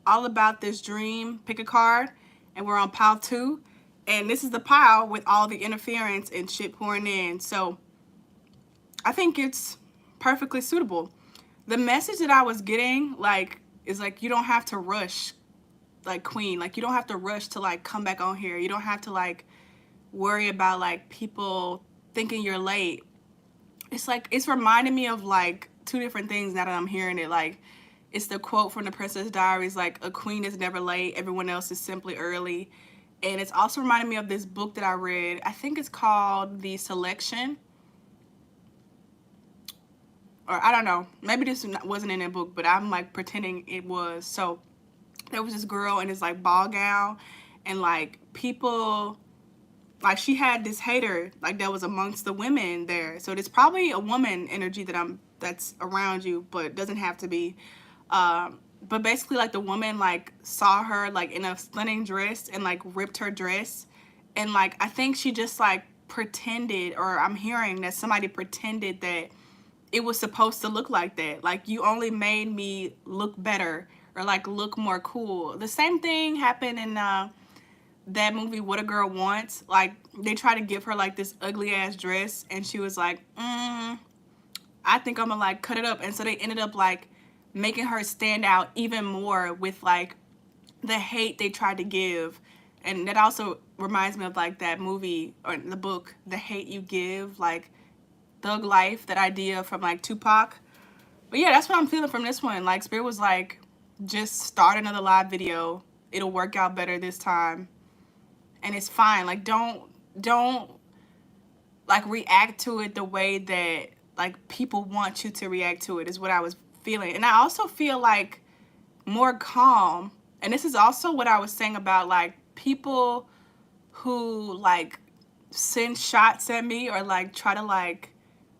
all about this dream. Pick a card, and we're on pile 2. And this is the pile with all the interference and shit pouring in. So I think it's perfectly suitable. The message that I was getting, like, is like, you don't have to rush, like, Queen. Like, you don't have to rush to, like, come back on here. You don't have to, like, worry about, like, people thinking you're late. It's like, it's reminding me of, like, two different things now that I'm hearing it. Like, it's the quote from the Princess Diaries, like, a queen is never late, everyone else is simply early. And it's also reminding me of this book that I read. I think it's called The Selection. Or I don't know. Maybe this wasn't in that book, but I'm, like, pretending it was. So there was this girl in this, like, ball gown. And, like, people, like, she had this hater, like, that was amongst the women there. So there's probably a woman energy that's around you, but doesn't have to be. But basically, like, the woman, like, saw her, like, in a stunning dress and, like, ripped her dress. And, like, I think she just, like, pretended, or I'm hearing that somebody pretended that it was supposed to look like that. Like, you only made me look better, or, like, look more cool. The same thing happened in that movie, What a Girl Wants. Like, they tried to give her, like, this ugly-ass dress, and she was like, I think I'm gonna, like, cut it up. And so they ended up, like, making her stand out even more with, like, the hate they tried to give. And that also reminds me of, like, that movie, or the book, The Hate You Give, like, Thug Life, that idea from, like, Tupac. But yeah, that's what I'm feeling from this one. Like, Spirit was like, just start another live video. It'll work out better this time. And it's fine. Like, don't like, react to it the way that, like, people want you to react to it, is what I was feeling. And I also feel, like, more calm. And this is also what I was saying about, like, people who, like, send shots at me, or, like, try to, like,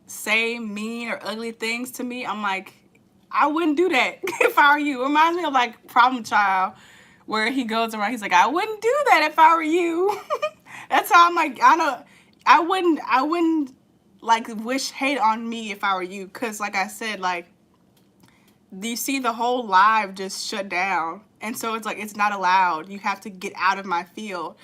say mean or ugly things to me. I'm like, I wouldn't do that if I were you. It reminds me of, like, Problem Child, where he goes around, he's like, I wouldn't do that if I were you. That's how I'm like, I wouldn't, like, wish hate on me if I were you. Because, like I said, like, you see the whole live just shut down. And so it's like, it's not allowed. You have to get out of my field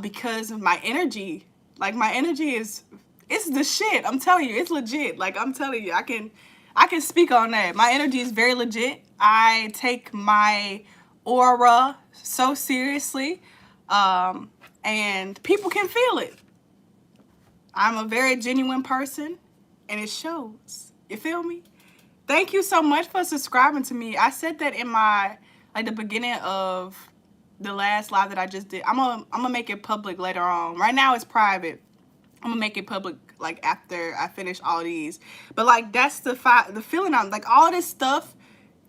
because of my energy. Like, my energy is, it's the shit. I'm telling you, it's legit. Like, I'm telling you, I can speak on that. My energy is very legit. I take my aura so seriously, and people can feel it. I'm a very genuine person, and it shows. You feel me? Thank you so much for subscribing to me. I said that in my, like, the beginning of the last live that I just did. I'm gonna make it public later on. Right now it's private. I'm gonna make it public, like, after I finish all these. But, like, that's the feeling I'm, like, all this stuff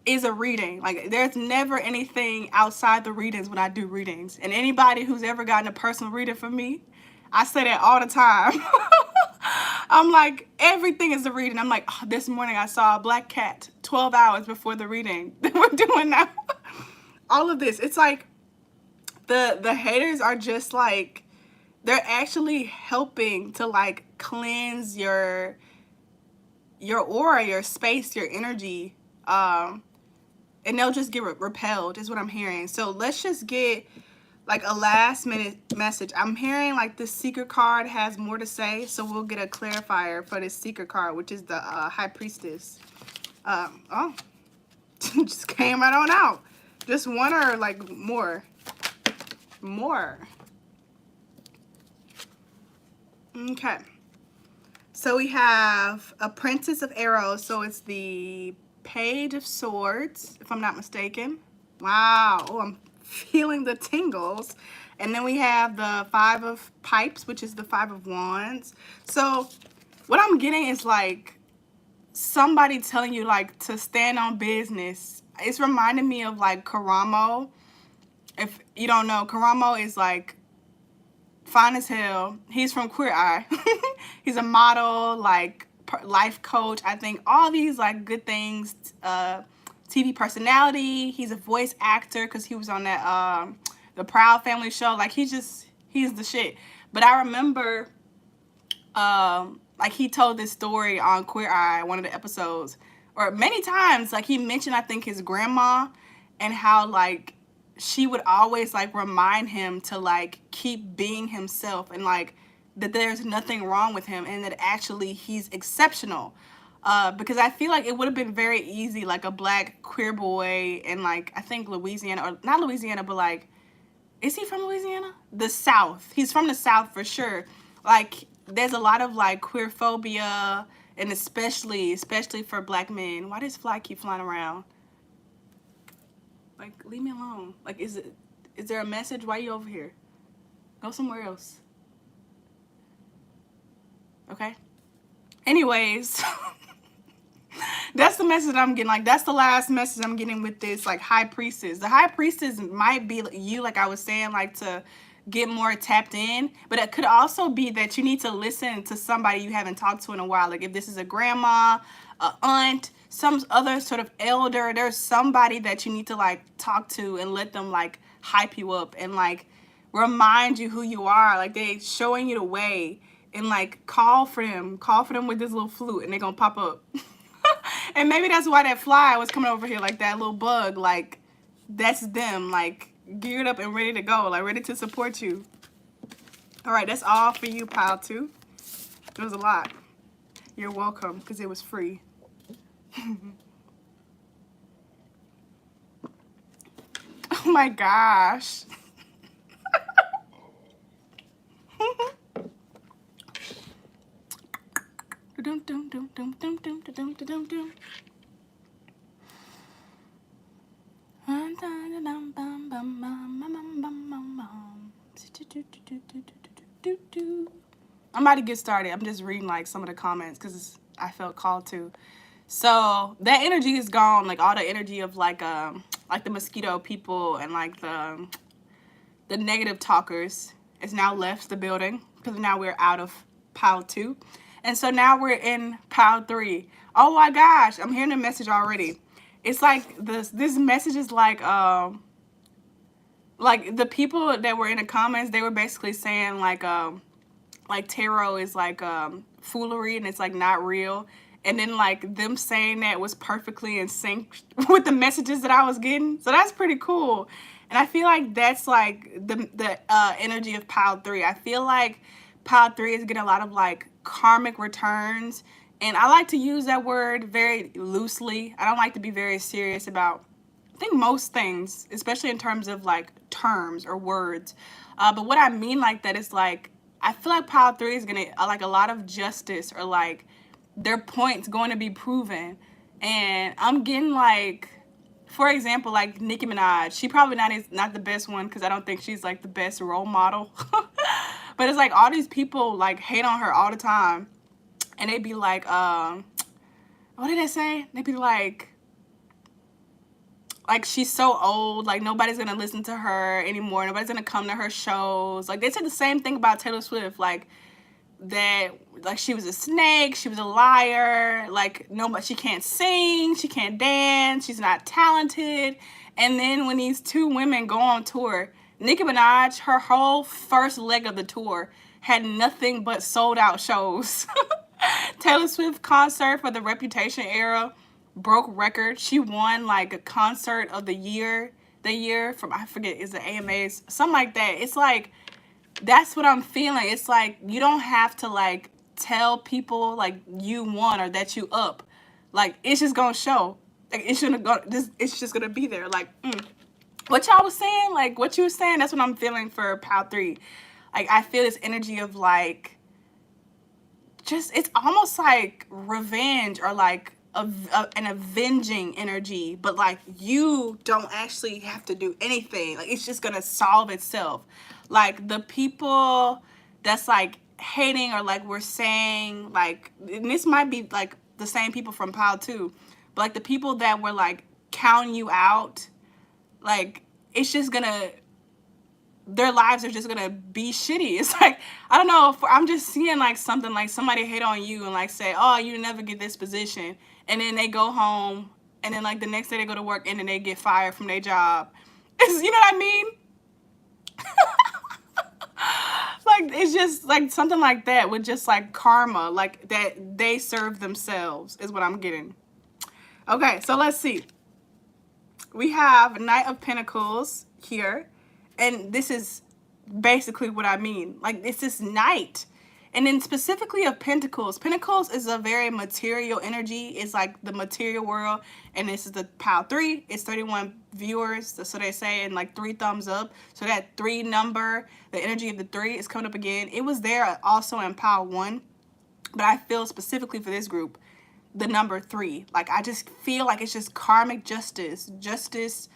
is a reading. Like, there's never anything outside the readings when I do readings. And anybody who's ever gotten a personal reading from me, I say that all the time. I'm like, everything is a reading. I'm like, oh, this morning I saw a black cat 12 hours before the reading that we're doing now. All of this. It's like, the haters are just, like, they're actually helping to, like, cleanse your aura, your space, your energy. And they'll just get repelled, is what I'm hearing. So let's just get, like, a last minute message. I'm hearing, like, this secret card has more to say, so we'll get a clarifier for this secret card, which is the High Priestess. Oh, just came right on out. Just one, or, like, more? More. Okay. So we have a Princess of Arrows, so it's the Page of Swords, if I'm not mistaken. Wow. Oh, I'm feeling the tingles. And then we have the Five of Pipes, which is the Five of Wands. So what I'm getting is, like, somebody telling you, like, to stand on business. It's reminding me of, like, Karamo. If you don't know, Karamo is, like, fine as hell. He's from Queer Eye. He's a model, like, life coach. I think all these, like, good things. TV personality. He's a voice actor because he was on that the Proud Family show. Like, he's the shit. But I remember, like, he told this story on Queer Eye, one of the episodes, or many times, like, he mentioned, I think, his grandma. and how like she would always like remind him to like keep being himself, and like that there's nothing wrong with him, and that actually he's exceptional. Because I feel like it would have been very easy, like a black queer boy in like, I think Louisiana, or not Louisiana, but like, is he from Louisiana? The South. He's from the South for sure. Like, there's a lot of like queer phobia, and especially for black men. Why does fly keep flying around? Like, leave me alone. Like, is there a message? Why are you over here? Go somewhere else. Okay. Anyways, that's the message I'm getting. Like, that's the last message I'm getting with this, like, high priestess. The high priestess might be you, like I was saying, like, to get more tapped in. But it could also be that you need to listen to somebody you haven't talked to in a while. Like, if this is a grandma, a aunt, some other sort of elder, there's somebody that you need to, like, talk to and let them, like, hype you up and, like, remind you who you are. Like, they showing you the way. And, like, call for them with this little flute, and they're gonna pop up. And maybe that's why that fly was coming over here, like that little bug. Like, that's them, like, geared up and ready to go, like, ready to support you. All right, that's all for you, pile 2. It was a lot. You're welcome, because it was free. Oh my gosh. I'm about to get started. I'm just reading like some of the comments because I felt called to. So that energy is gone. Like all the energy of like the mosquito people and like the negative talkers is now left the building, because now we're out of pile 2. And so now we're in pile 3. Oh my gosh, I'm hearing a message already. It's like this message is like the people that were in the comments, they were basically saying like tarot is like foolery and it's like not real. And then like them saying that was perfectly in sync with the messages that I was getting. So that's pretty cool. And I feel like that's like the energy of pile 3. I feel like pile 3 is getting a lot of like karmic returns. And I like to use that word very loosely. I don't like to be very serious about, I think, most things, especially in terms of like terms or words. But what I mean like that is like, I feel like pile 3 is going to like a lot of justice, or like their points going to be proven. And I'm getting like, for example, like Nicki Minaj. She probably not the best one, because I don't think she's like the best role model. But it's like all these people like hate on her all the time. And they be like, what did they say? They be like she's so old, like nobody's gonna listen to her anymore. Nobody's gonna come to her shows. Like they said the same thing about Taylor Swift, like that, like she was a snake, she was a liar, like nobody, she can't sing, she can't dance, she's not talented. And then when these 2 women go on tour, Nicki Minaj, her whole first leg of the tour had nothing but sold out shows. Taylor Swift concert for the Reputation era broke record. She won like a concert of the year from, I forget, is the AMAs, something like that. It's like, that's what I'm feeling. It's like you don't have to like tell people like you won or that you up. Like it's just gonna show. Like it's just gonna be there. Like what y'all was saying, like what you were saying, that's what I'm feeling for pile 3. Like I feel this energy of like, just, it's almost like revenge, or like an avenging energy, but like you don't actually have to do anything. Like it's just gonna solve itself. Like the people that's like hating, or like we're saying like, and this might be like the same people from pile 2, but like the people that were like counting you out, like it's just gonna, their lives are just gonna be shitty. It's like, I don't know, I'm just seeing like something like somebody hate on you and like say, oh, you never get this position, and then they go home, and then like the next day they go to work and then they get fired from their job. You know what I mean? Like it's just like something like that, with just like karma, like that they serve themselves, is what I'm getting. Okay, so let's see. We have Knight of Pentacles here. And this is basically what I mean. Like, it's this Knight. And then specifically of Pentacles. Pentacles is a very material energy. It's like the material world. And this is the pile 3. It's 31 viewers. So they say, and like 3 thumbs up. So that 3 number, the energy of the 3 is coming up again. It was there also in pile 1. But I feel specifically for this group, the number 3. Like, I just feel like it's just karmic justice. Justice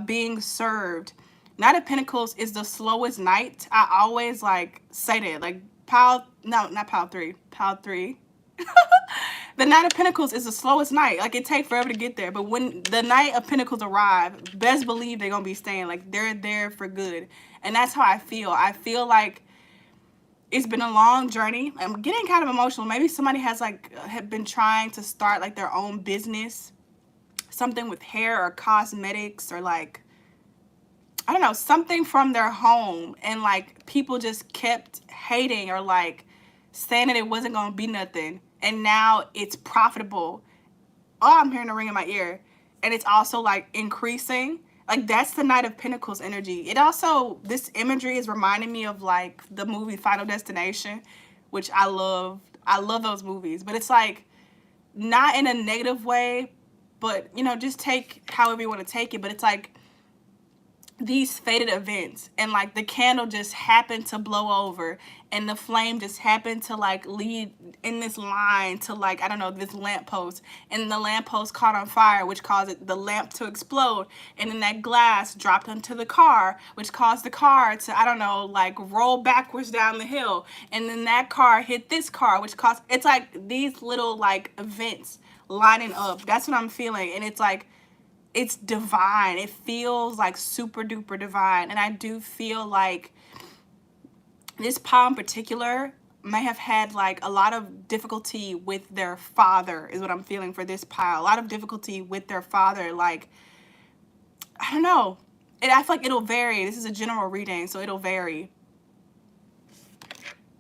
being served. Knight of Pentacles is the slowest knight. I always like say that. Like, not pile 3. Pile 3. The Knight of Pentacles is the slowest knight. Like, it takes forever to get there. But when the Knight of Pentacles arrive, best believe they're going to be staying. Like, they're there for good. And that's how I feel. I feel like it's been a long journey. I'm getting kind of emotional. Maybe somebody has like have been trying to start like their own business. Something with hair or cosmetics or like, I don't know, something from their home, and like people just kept hating or like saying that it wasn't gonna be nothing, and now it's profitable. Oh, I'm hearing a ring in my ear. And it's also like increasing. Like, that's the Knight of Pentacles energy. It also, this imagery is reminding me of like the movie Final Destination, which I love. I love those movies, but it's like not in a negative way, but you know, just take however you want to take it. But it's like these fated events, and like the candle just happened to blow over, and the flame just happened to like lead in this line to like, I don't know, this lamppost, and the lamppost caught on fire, which caused the lamp to explode, and then that glass dropped onto the car, which caused the car to, I don't know, like roll backwards down the hill, and then that car hit this car, which caused, it's like these little like events lining up. That's what I'm feeling. And it's like, it's divine. It feels like super duper divine. And I do feel like this pile in particular may have had like a lot of difficulty with their father, is what I'm feeling for this pile. A lot of difficulty with their father. Like, I don't know. I feel like it'll vary. This is a general reading, so it'll vary.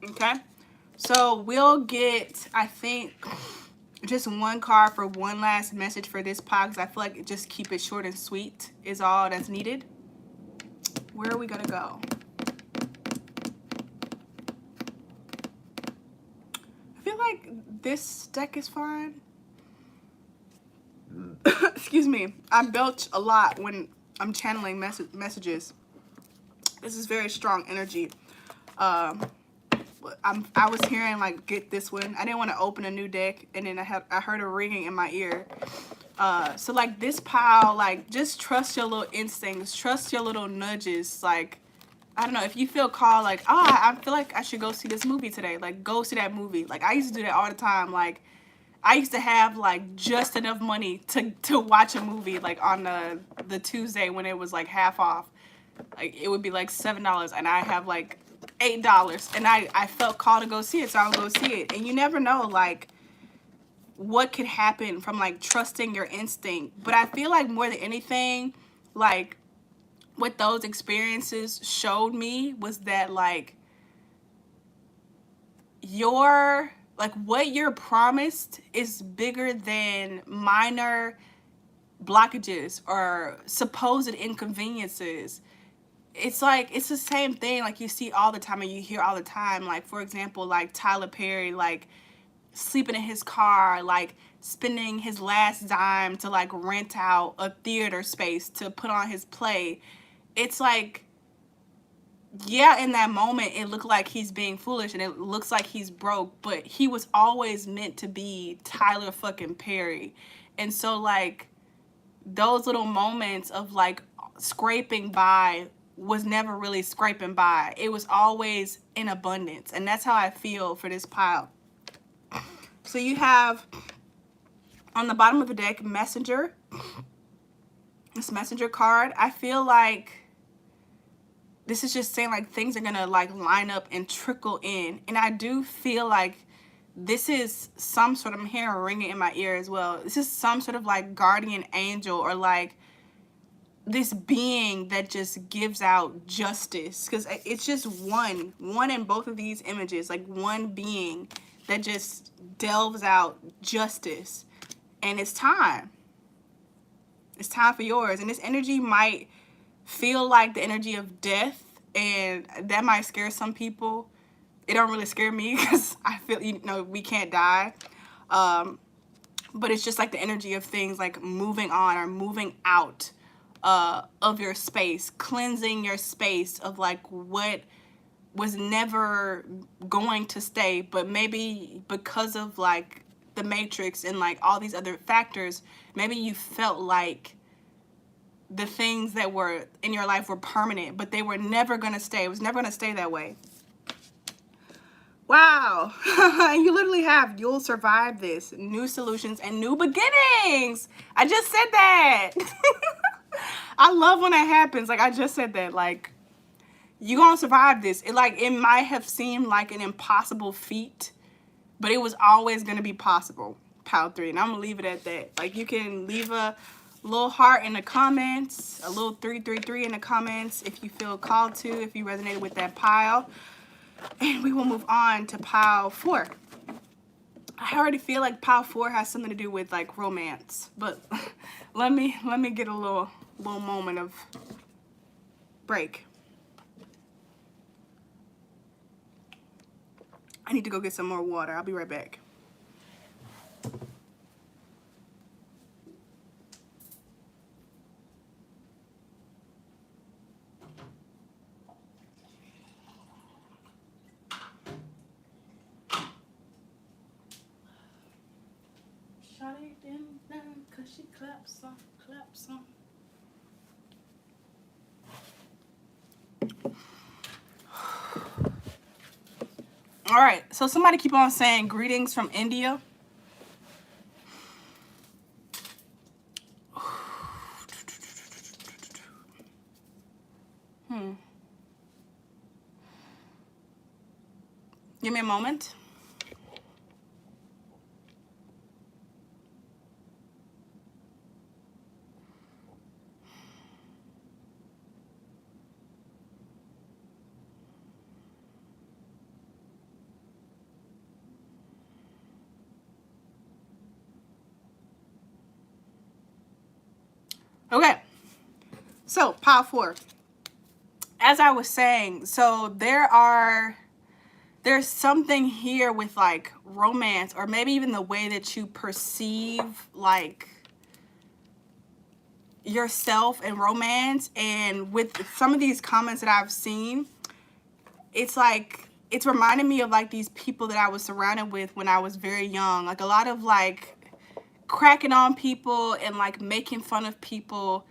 Okay? So we'll get, I think, just one card for one last message for this pile, because I feel like just keep it short and sweet is all that's needed. Where are we going to go? I feel like this deck is fine. Excuse me. I belch a lot when I'm channeling messages. This is very strong energy. I was hearing like, get this one. I didn't want to open a new deck, and then I heard a ringing in my ear. So like this pile, like just trust your little instincts, trust your little nudges. Like, I don't know, if you feel called, like, oh, I feel like I should go see this movie today, like go see that movie. Like, I used to do that all the time. Like, I used to have like just enough money to watch a movie like on the Tuesday when it was like half off. Like, it would be like $7, and I have like $8, and I felt called to go see it, so I'll go see it. And you never know like what could happen from like trusting your instinct. But I feel like more than anything, like what those experiences showed me was that like what you're promised is bigger than minor blockages or supposed inconveniences. It's like, it's the same thing like you see all the time and you hear all the time. Like, for example, like Tyler Perry, like sleeping in his car, like spending his last dime to like rent out a theater space to put on his play. It's like, yeah, in that moment it looked like he's being foolish and it looks like he's broke, but he was always meant to be Tyler fucking Perry. And so like those little moments of like scraping by was never really scraping by. It was always in abundance. And that's how I feel for this pile. So you have on the bottom of the deck, Messenger. This Messenger card. I feel like this is just saying like things are gonna like line up and trickle in. And I do feel like this is some sort of, I'm hearing a ringing in my ear as well. This is some sort of like guardian angel, or like this being that just gives out justice, because it's just one in both of these images, like one being that just delves out justice. And it's time. It's time for yours. And this energy might feel like the energy of death, and that might scare some people. It don't really scare me because I feel, you know, we can't die. But it's just like the energy of things like moving on or moving out of your space, cleansing your space of like what was never going to stay, but maybe because of like the matrix and like all these other factors, maybe you felt like the things that were in your life were permanent, but they were never going to stay. It was never going to stay that way. Wow. You literally have, you'll survive this. New solutions and new beginnings. I just said that. I love when that happens. Like, I just said that. Like, you gonna survive this. It might have seemed like an impossible feat, but it was always gonna be possible. Pile 3. And I'm gonna leave it at that. Like, you can leave a little heart in the comments, a little 333 in the comments if you feel called to, if you resonated with that pile. And we will move on to pile 4. I already feel like pile 4 has something to do with like romance, but let me get a little moment of break. I need to go get some more water. I'll be right back. Shawty didn't know 'cause she claps on. All right, so somebody keep on saying greetings from India. Give me a moment. Okay, so pile 4. As I was saying, so there's something here with like romance, or maybe even the way that you perceive like yourself and romance. And with some of these comments that I've seen, it's like it's reminding me of like these people that I was surrounded with when I was very young. Like a lot of like cracking on people and like making fun of people.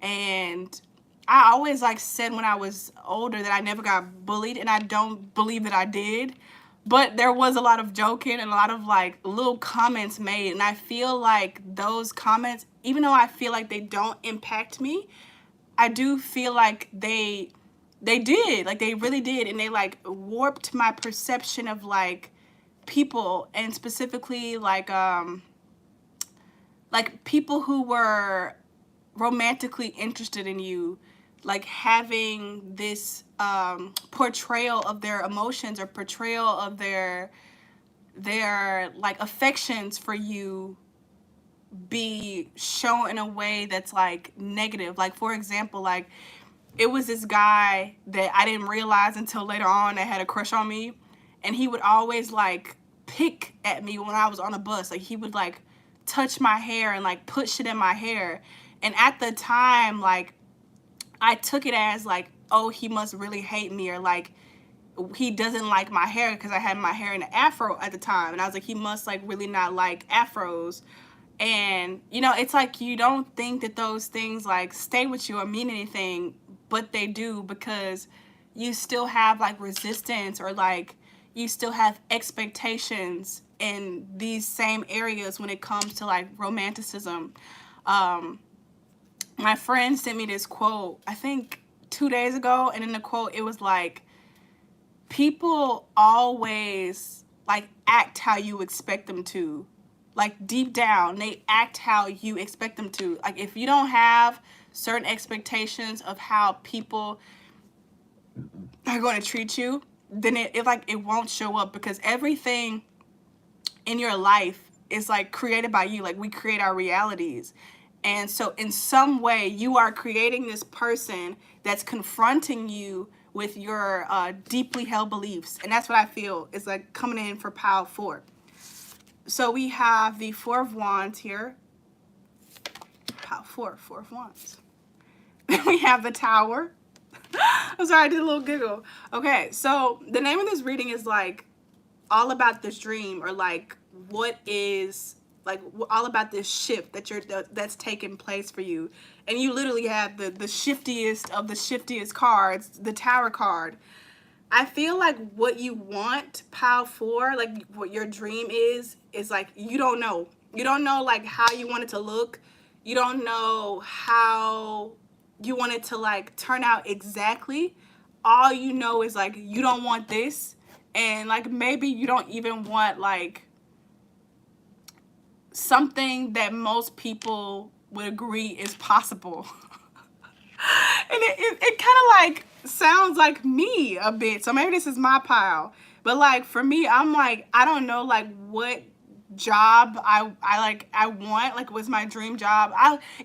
And I always like said when I was older that I never got bullied, and I don't believe that I did. But there was a lot of joking and a lot of like little comments made, and I feel like those comments, even though I feel like they don't impact me, I do feel like they did, like they really did, and they like warped my perception of like people, and specifically like people who were romantically interested in you, like having this portrayal of their emotions or portrayal of their like affections for you be shown in a way that's like negative. Like for example, like it was this guy that I didn't realize until later on that had a crush on me, and he would always like pick at me when I was on a bus. Like he would like touch my hair and like put shit in my hair. And at the time, like I took it as like, oh, he must really hate me, or like he doesn't like my hair because I had my hair in an afro at the time. And I was like, he must like really not like afros. And you know, it's like you don't think that those things like stay with you or mean anything, but they do, because you still have like resistance, or like you still have expectations in these same areas when it comes to like romanticism. My friend sent me this quote, I think 2 days ago, and in the quote it was like, people always like act how you expect them to. Like deep down, they act how you expect them to. Like if you don't have certain expectations of how people are going to treat you, then it won't show up, because everything in your life is like created by you. Like we create our realities. And so in some way, you are creating this person that's confronting you with your deeply held beliefs. And that's what I feel is like coming in for pile 4. So we have the 4 of Wands here. Pile 4, 4 of Wands. We have the Tower. I'm sorry, I did a little giggle. Okay, so the name of this reading is like all about this dream, or like what is like all about this shift that's taking place for you. And you literally have the shiftiest of the shiftiest cards, the Tower card. I feel like what you want, pile 4, like what your dream is like you don't know. You don't know like how you want it to look. You don't know how you want it to like turn out exactly. All you know is like you don't want this, and like maybe you don't even want like something that most people would agree is possible. And it kind of like sounds like me a bit, so maybe this is my pile. But like for me, I'm like, I don't know like what job I want, like what's my dream job.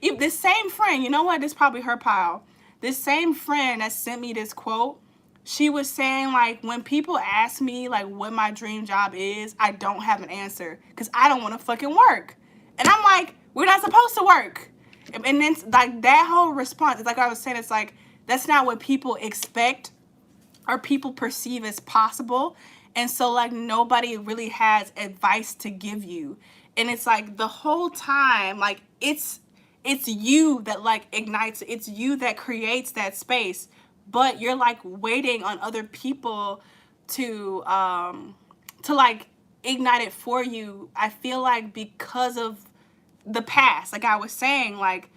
If this same friend, you know what, this is probably her pile. This same friend that sent me this quote, she was saying like, when people ask me like what my dream job is, I don't have an answer because I don't want to fucking work. And I'm like, we're not supposed to work. And then like that whole response, it's like I was saying, it's like that's not what people expect or people perceive as possible. And so like nobody really has advice to give you. And it's like the whole time, like it's you that like ignites, it's you that creates that space, but you're like waiting on other people to like ignite it for you. I feel like because of the past, like I was saying, like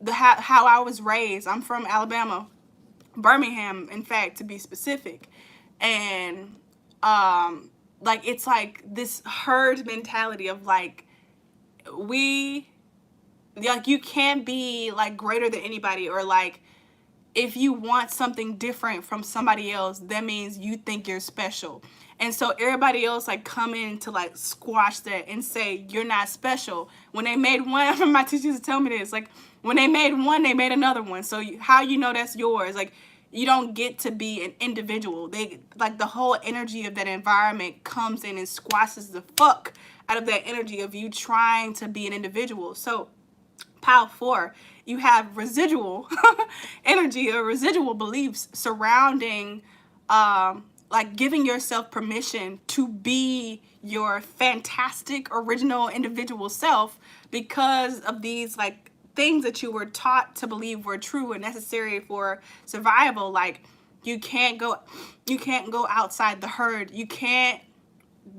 how I was raised. I'm from Alabama, Birmingham, in fact, to be specific. And like it's like this herd mentality of like you can't be like greater than anybody, or like if you want something different from somebody else, that means you think you're special. And so everybody else like come in to like squash that and say you're not special. When they made one, I remember my teachers used to tell me this, like when they made one, they made another one. So how you know that's yours? Like you don't get to be an individual. They like the whole energy of that environment comes in and squashes the fuck out of that energy of you trying to be an individual. So pile 4, you have residual energy or residual beliefs surrounding like giving yourself permission to be your fantastic original individual self because of these like things that you were taught to believe were true and necessary for survival. Like you can't go outside the herd. You can't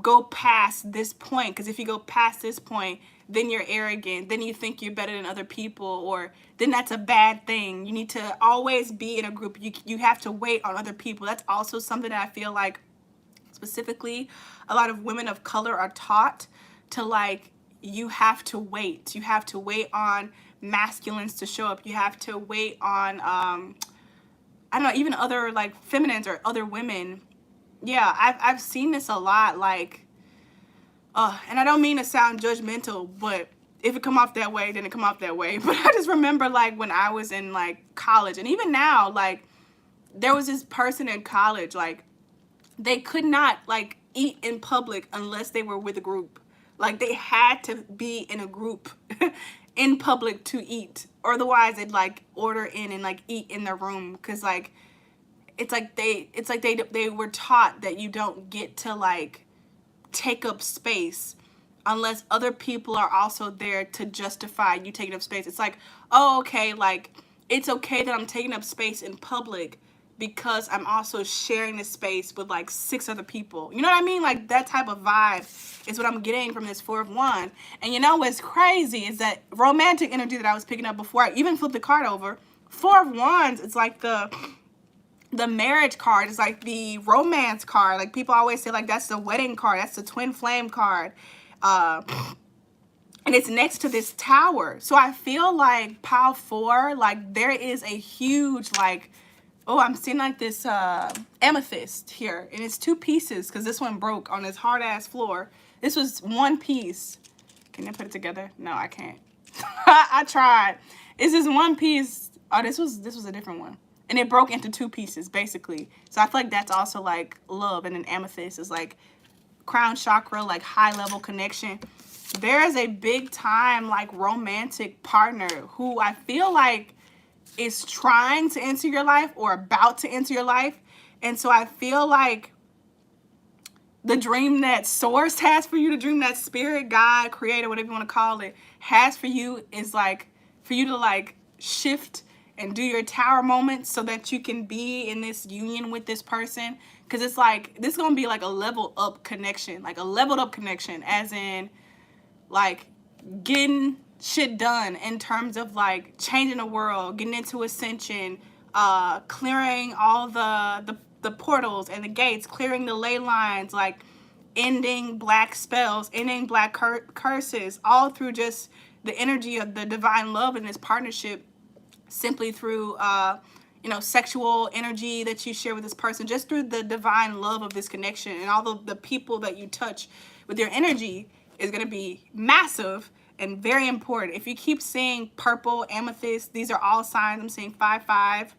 go past this point, because if you go past this point, then you're arrogant, then you think you're better than other people, or then that's a bad thing. You need to always be in a group. You have to wait on other people. That's also something that I feel like specifically a lot of women of color are taught to, like, you have to wait. You have to wait on masculines to show up. You have to wait on I don't know, even other like feminines or other women. Yeah, I've seen this a lot, like and I don't mean to sound judgmental, but if it come off that way, then it come off that way. But I just remember like when I was in like college, and even now, like there was this person in college, like they could not like eat in public unless they were with a group. Like they had to be in a group in public to eat, or otherwise they'd like order in and like eat in their room, because like it's like they were taught that you don't get to like take up space unless other people are also there to justify you taking up space. It's like, oh, okay, like it's okay that I'm taking up space in public because I'm also sharing this space with like 6 other people. You know what I mean? Like that type of vibe is what I'm getting from this 4 of Wands. And you know what's crazy is that romantic energy that I was picking up before I even flipped the card over, 4 of Wands, it's like the marriage card, is like the romance card. Like people always say like that's the wedding card, that's the twin flame card. And it's next to this tower. So I feel like pile 4, like there is a huge like, oh, I'm seeing like this amethyst here, and it's 2 pieces because this one broke on this hard ass floor. This was 1 piece. Can I put it together? No, I can't. I tried. It's this one piece. Oh, this was a different one. And it broke into two pieces, basically. So I feel like that's also like love. And then amethyst is like crown chakra, like high level connection. There is a big time like romantic partner who I feel like is trying to enter your life or about to enter your life. And so I feel like the dream that source has for you, the dream that spirit, God, creator, whatever you want to call it, has for you is like for you to like shift and do your tower moments so that you can be in this union with this person. Because it's like, this is going to be like a level up connection, like a leveled up connection, as in like getting shit done in terms of like changing the world, getting into ascension, clearing all the portals and the gates, clearing the ley lines, like ending black spells, ending black curses, all through just the energy of the divine love in this partnership, simply through sexual energy that you share with this person, just through the divine love of this connection, and all the people that you touch with your energy is going to be massive and very important. If you keep seeing purple, amethyst, these are all signs. I'm seeing 5-5,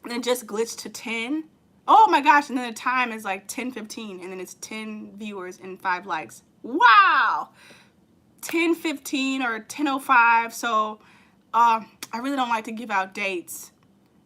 and then just glitch to 10. Oh my gosh, and then the time is like 10:15, and then it's 10 viewers and 5 likes. Wow! 10:15 or 10:05. So I really don't like to give out dates,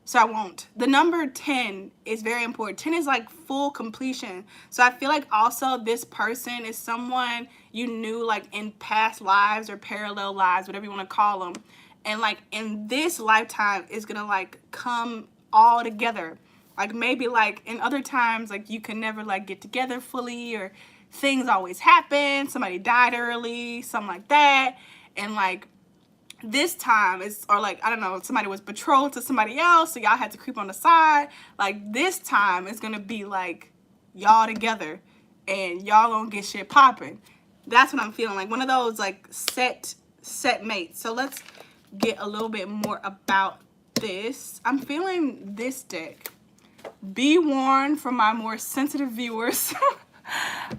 so I won't. The number 10 is very important. 10 is like full completion. So I feel like also this person is someone you knew like in past lives or parallel lives, whatever you want to call them. And like in this lifetime is going to like come all together. Like maybe like in other times, like you can never like get together fully, or things always happen. Somebody died early, something like that. And like this time is, or like, I don't know, somebody was betrothed to somebody else, so y'all had to creep on the side. Like this time is gonna be like y'all together and y'all gonna get shit popping. That's what I'm feeling, like one of those like set mates. So let's get a little bit more about this. I'm feeling this deck. Be warned for my more sensitive viewers.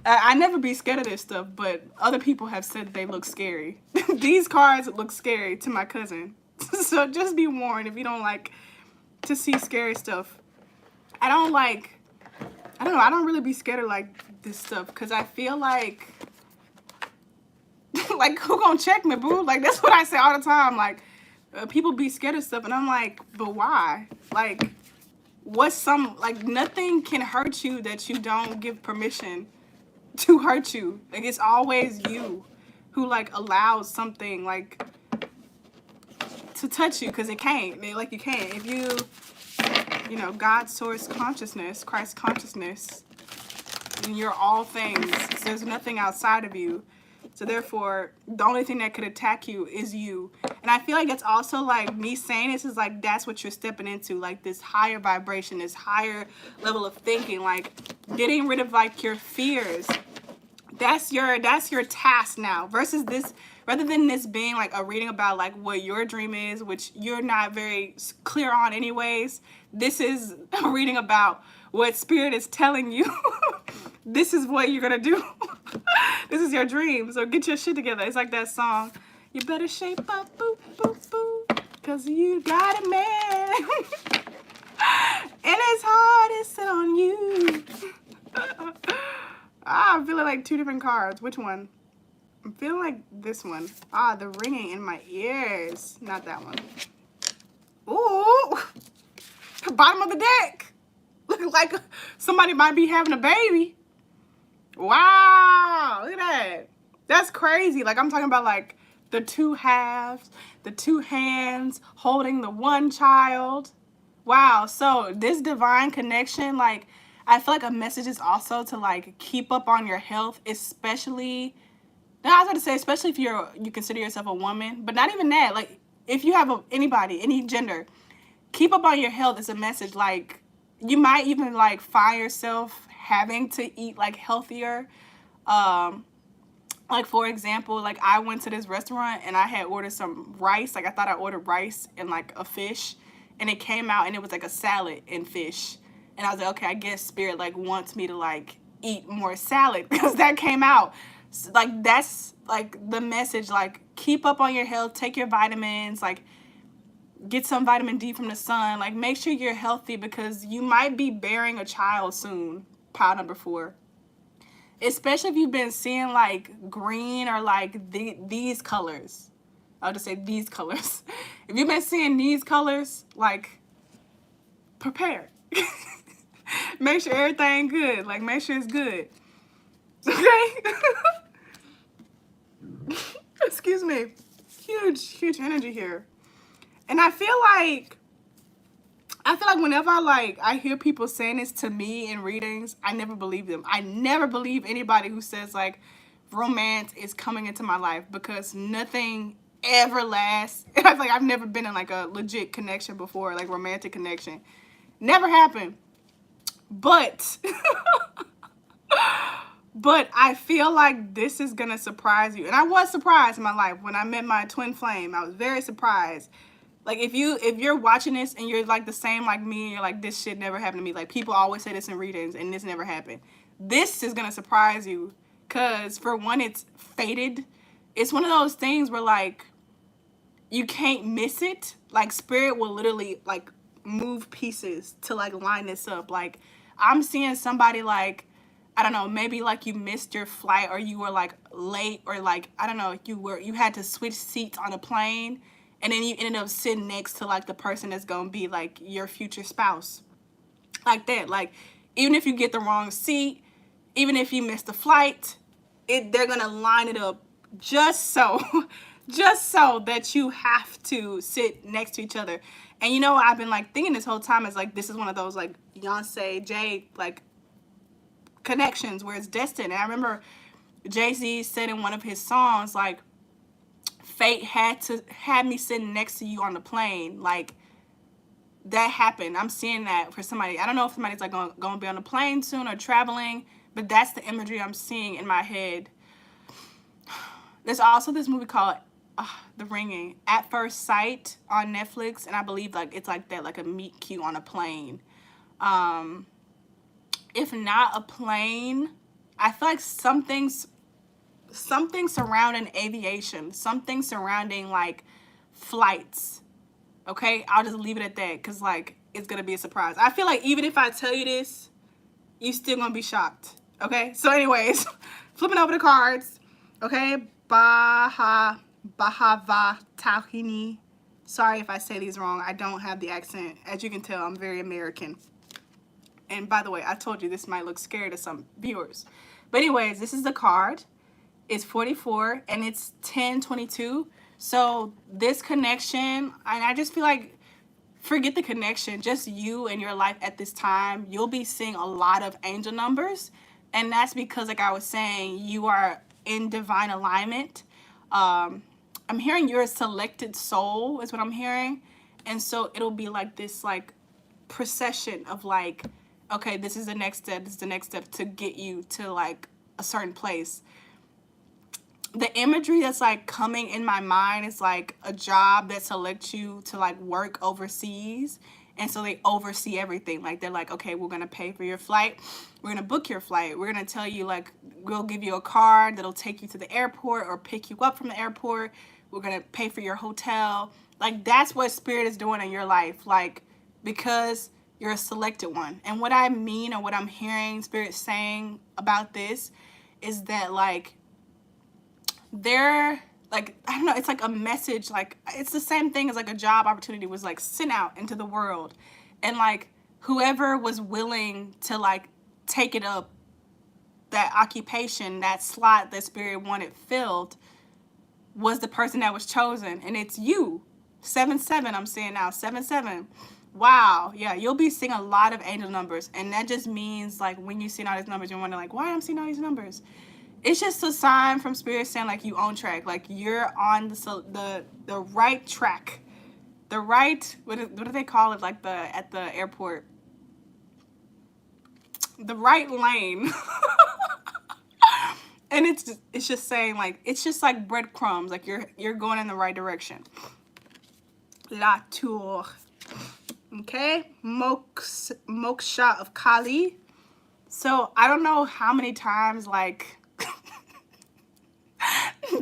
I never be scared of this stuff, but other people have said they look scary. These cards look scary to my cousin. So just be warned if you don't like to see scary stuff. I don't know, I don't really be scared of like this stuff, because I feel like like who gonna check me, boo? Like that's what I say all the time. Like people be scared of stuff, and I'm like, but why? Like like nothing can hurt you that you don't give permission to hurt you. Like it's always you who like allows something like to touch you, because it can't. Like you can't. If you know, God source consciousness, Christ consciousness, and you're all things. So there's nothing outside of you. So therefore, the only thing that could attack you is you. And I feel like it's also like me saying this is like that's what you're stepping into, like this higher vibration, this higher level of thinking, like getting rid of like your fears. That's your task now, versus this, rather than this being like a reading about like what your dream is, which you're not very clear on anyways. This is a reading about what spirit is telling you. This is what you're gonna do. This is your dream, so get your shit together. It's like that song, you better shape up, boo, boo, boo, cause you got a man. And his heart is set on you. I'm feeling like two different cards. Which one? I'm feeling like this one. The ringing in my ears. Not that one. Ooh, bottom of the deck. Look like somebody might be having a baby. Wow, look at that. That's crazy. Like I'm talking about like the two halves, the two hands holding the one child. Wow. So this divine connection, like I feel like a message is also to like keep up on your health, especially, now I was going to say, especially if you consider yourself a woman, but not even that. Like if you have anybody, any gender, keep up on your health is a message. Like you might even like find yourself having to eat like healthier. Like for example, like I went to this restaurant and I had ordered some rice. Like I thought I ordered rice and like a fish, and it came out and it was like a salad and fish. And I was like, okay, I guess spirit like wants me to like eat more salad because that came out. So, like that's like the message, like keep up on your health, take your vitamins, like get some vitamin D from the sun, like make sure you're healthy because you might be bearing a child soon. Pile number 4. Especially if you've been seeing like green or like these colors. I'll just say these colors. If you've been seeing these colors, like prepare. Make sure everything good. Like make sure it's good. Okay? Excuse me. Huge energy here. And I feel like whenever I hear people saying this to me in readings, I never believe them. I never believe anybody who says like romance is coming into my life because nothing ever lasts. I feel like I've never been in like a legit connection before, like romantic connection. Never happened. But but I feel like this is gonna surprise you. And I was surprised in my life when I met my twin flame. I was very surprised. Like if you're watching this and you're like the same like me, and you're like, this shit never happened to me. Like people always say this in readings and this never happened. This is gonna surprise you. Cause for one, it's fated. It's one of those things where like you can't miss it. Like spirit will literally like move pieces to like line this up. Like I'm seeing somebody like, I don't know, maybe like you missed your flight or you were like late or like, I don't know, you had to switch seats on a plane and then you ended up sitting next to like the person that's gonna be like your future spouse. Like that. Like even if you get the wrong seat, even if you miss the flight, they're gonna line it up just so that you have to sit next to each other. And you know what I've been like thinking this whole time is like this is one of those like Beyonce, Jay like connections where it's destined. And I remember Jay-Z said in one of his songs like fate had me sitting next to you on the plane. Like that happened. I'm seeing that for somebody. I don't know if somebody's like gonna be on a plane soon or traveling, but that's the imagery I'm seeing in my head. There's also this movie called The Ringing, At First Sight on Netflix, and I believe like it's like that, like a meet cute on a plane. If not a plane, I feel like something surrounding aviation, something surrounding like flights. Okay, I'll just leave it at that because like it's gonna be a surprise. I feel like even if I tell you this, you still gonna be shocked. Okay, so anyways, flipping over the cards. Okay, Bahava Tahini. Sorry if I say these wrong. I don't have the accent. As you can tell, I'm very American. And by the way, I told you this might look scary to some viewers. But anyways, this is the card. It's 44 and it's 1022. So this connection, and I just feel like forget the connection, just you and your life at this time, you'll be seeing a lot of angel numbers. And that's because, like I was saying, you are in divine alignment. I'm hearing you're a selected soul is what I'm hearing. And so it'll be like this like procession of like, okay, this is the next step, this is the next step to get you to like a certain place. The imagery that's like coming in my mind is like a job that selects you to like work overseas. And so they oversee everything. Like they're like, okay, we're going to pay for your flight. We're going to book your flight. We're going to tell you like, we'll give you a card that'll take you to the airport or pick you up from the airport. We're going to pay for your hotel. Like that's what spirit is doing in your life. Like, because you're a selected one. And what I mean or what I'm hearing spirit saying about this is that like, they're like, I don't know, it's like a message, like it's the same thing as like a job opportunity was like sent out into the world, and like whoever was willing to like take it up, that occupation, that slot that spirit wanted filled, was the person that was chosen. And it's you. 7-7, I'm seeing now. 7-7. Wow. Yeah, you'll be seeing a lot of angel numbers, and that just means like when you see all these numbers, you're wondering like, why am I seeing all these numbers? It's just a sign from spirit saying like you on track, like you're on the right track, the right, what do they call it, like at the airport, the right lane. And it's just saying like, it's just like breadcrumbs, like you're going in the right direction. La Tour. Okay, Moksha of Kali. So I don't know how many times like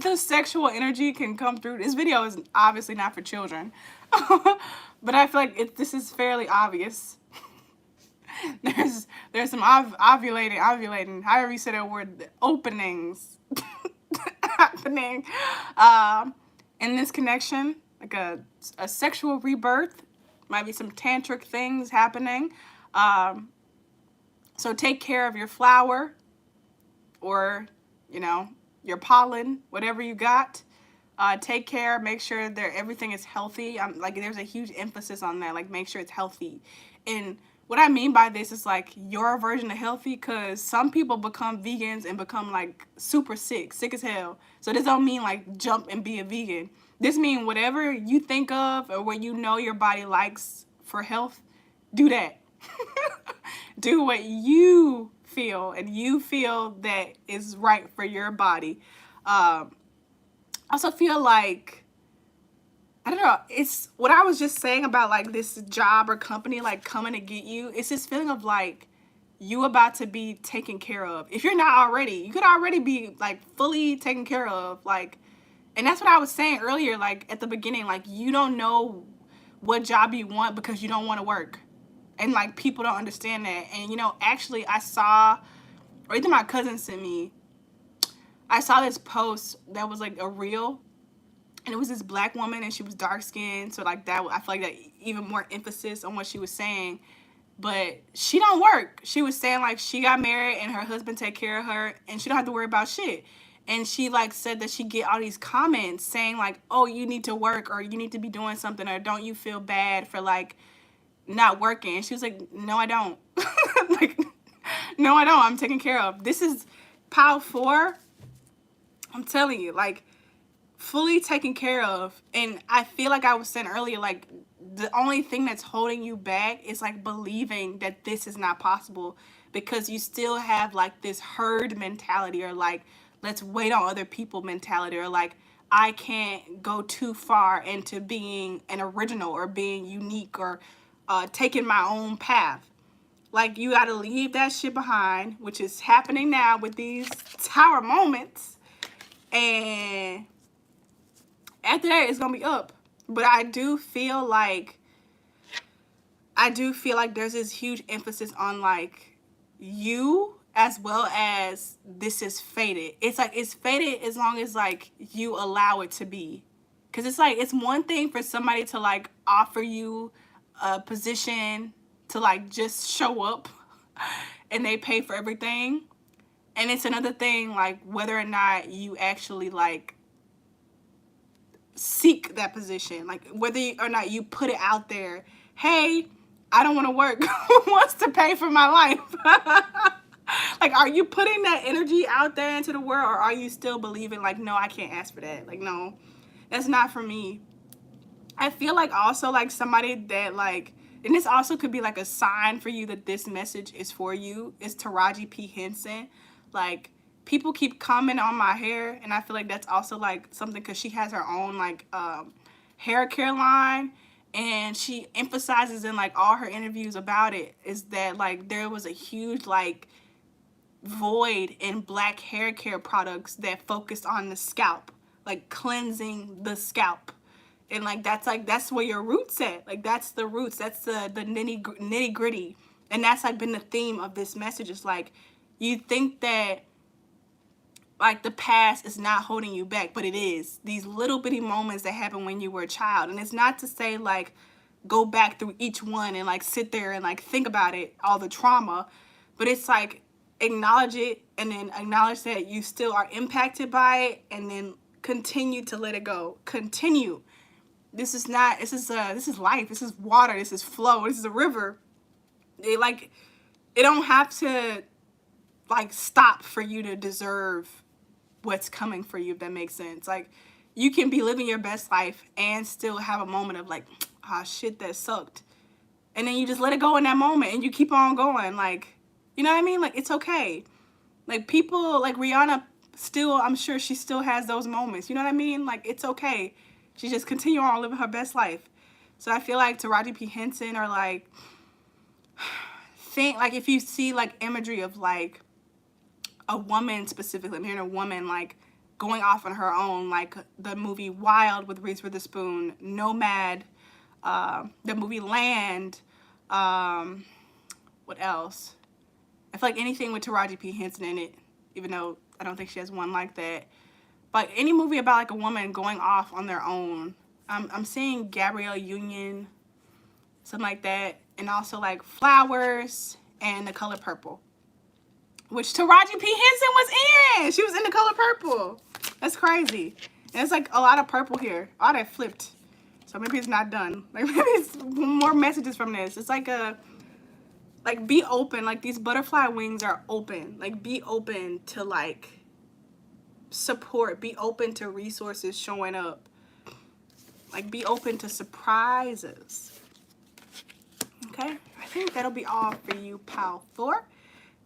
the sexual energy can come through. This video is obviously not for children, but I feel like this is fairly obvious. There's some ovulating, however you say that word, openings happening in this connection, like a sexual rebirth. Might be some tantric things happening. So take care of your flower, or, you know, your pollen, whatever you got. Take care, make sure that everything is healthy. Like, there's a huge emphasis on that, like, make sure it's healthy. And what I mean by this is, like, your version of healthy, because some people become vegans and become, like, super sick as hell. So this don't mean, like, jump and be a vegan. This means whatever you think of or what you know your body likes for health, do that. Do what you feel, and you feel that is right for your body. I also feel like, I don't know, it's what I was just saying about, like, this job or company, like, coming to get you. It's this feeling of, like, you about to be taken care of. If you're not already, you could already be, like, fully taken care of. Like, and that's what I was saying earlier, like, at the beginning, like, you don't know what job you want because you don't want to work. And, like, people don't understand that. And, you know, actually, I saw, or either my cousin sent me, I saw this post that was, like, a reel. And it was this black woman, and she was dark-skinned. So, like, that, I feel like that even more emphasis on what she was saying. But she don't work. She was saying, like, she got married, and her husband take care of her, and she don't have to worry about shit. And she, like, said that she get all these comments saying, like, oh, you need to work, or you need to be doing something, or don't you feel bad for, like, not working. And she was like, no, I don't. Like, no, I don't. I'm taken care of. This is pile 4. I'm telling you, like, fully taken care of. And I feel like I was saying earlier, like, the only thing that's holding you back is, like, believing that this is not possible, because you still have, like, this herd mentality, or, like, let's wait on other people mentality, or, like, I can't go too far into being an original or being unique, or taking my own path. Like, you got to leave that shit behind, which is happening now with these tower moments. And after that, it's going to be up. But I do feel like there's this huge emphasis on, like, you, as well as this is fated. It's like, it's fated as long as, like, you allow it to be. Because it's like, it's one thing for somebody to, like, offer you a position to, like, just show up and they pay for everything. And it's another thing, like, whether or not you actually, like, seek that position. Like, whether or not you put it out there, hey, I don't want to work. Who wants to pay for my life? Like, are you putting that energy out there into the world, or are you still believing, like, no, I can't ask for that? Like, no, that's not for me. I feel like also, like, somebody that, like, and this also could be, like, a sign for you that this message is for you, is Taraji P. Henson. Like, people keep commenting on my hair, and I feel like that's also, like, something, because she has her own, like, hair care line, and she emphasizes in, like, all her interviews about it, is that, like, there was a huge, like, void in black hair care products that focused on the scalp, like, cleansing the scalp. And, like, that's where your roots at. Like, that's the roots. That's the nitty gritty. And that's, like, been the theme of this message. It's like, you think that, like, the past is not holding you back, but it is. These little bitty moments that happened when you were a child. And it's not to say, like, go back through each one and, like, sit there and, like, think about it, all the trauma. But it's like, acknowledge it, and then acknowledge that you still are impacted by it, and then continue to let it go. Continue. This is not, this is life. This is water. This is flow. This is a river. It don't have to, like, stop for you to deserve what's coming for you, if that makes sense. Like, you can be living your best life and still have a moment of, like, ah, shit, that sucked. And then you just let it go in that moment, and you keep on going. Like, you know what I mean? Like, it's okay. Like, people, like Rihanna, still, I'm sure she still has those moments. You know what I mean? Like, it's okay. She just continue on living her best life. So I feel like Taraji P. Henson, or, like, like, if you see, like, imagery of, like, a woman specifically, I'm hearing a woman, like, going off on her own, like the movie Wild with Reese Witherspoon, Nomad, the movie Land, what else? I feel like anything with Taraji P. Henson in it, even though I don't think she has one like that. But any movie about like a woman going off on their own. I'm seeing Gabrielle Union, something like that, and also like Flowers and The Color Purple, which Taraji P. Henson was in. She was in The Color Purple. That's crazy. And it's like a lot of purple here. All that flipped. So maybe it's not done. Like maybe it's more messages from this. It's like be open. Like these butterfly wings are open. Like be open to like support. Be open to resources showing up. Like be open to surprises. Okay, I think that'll be all for you, pile 4.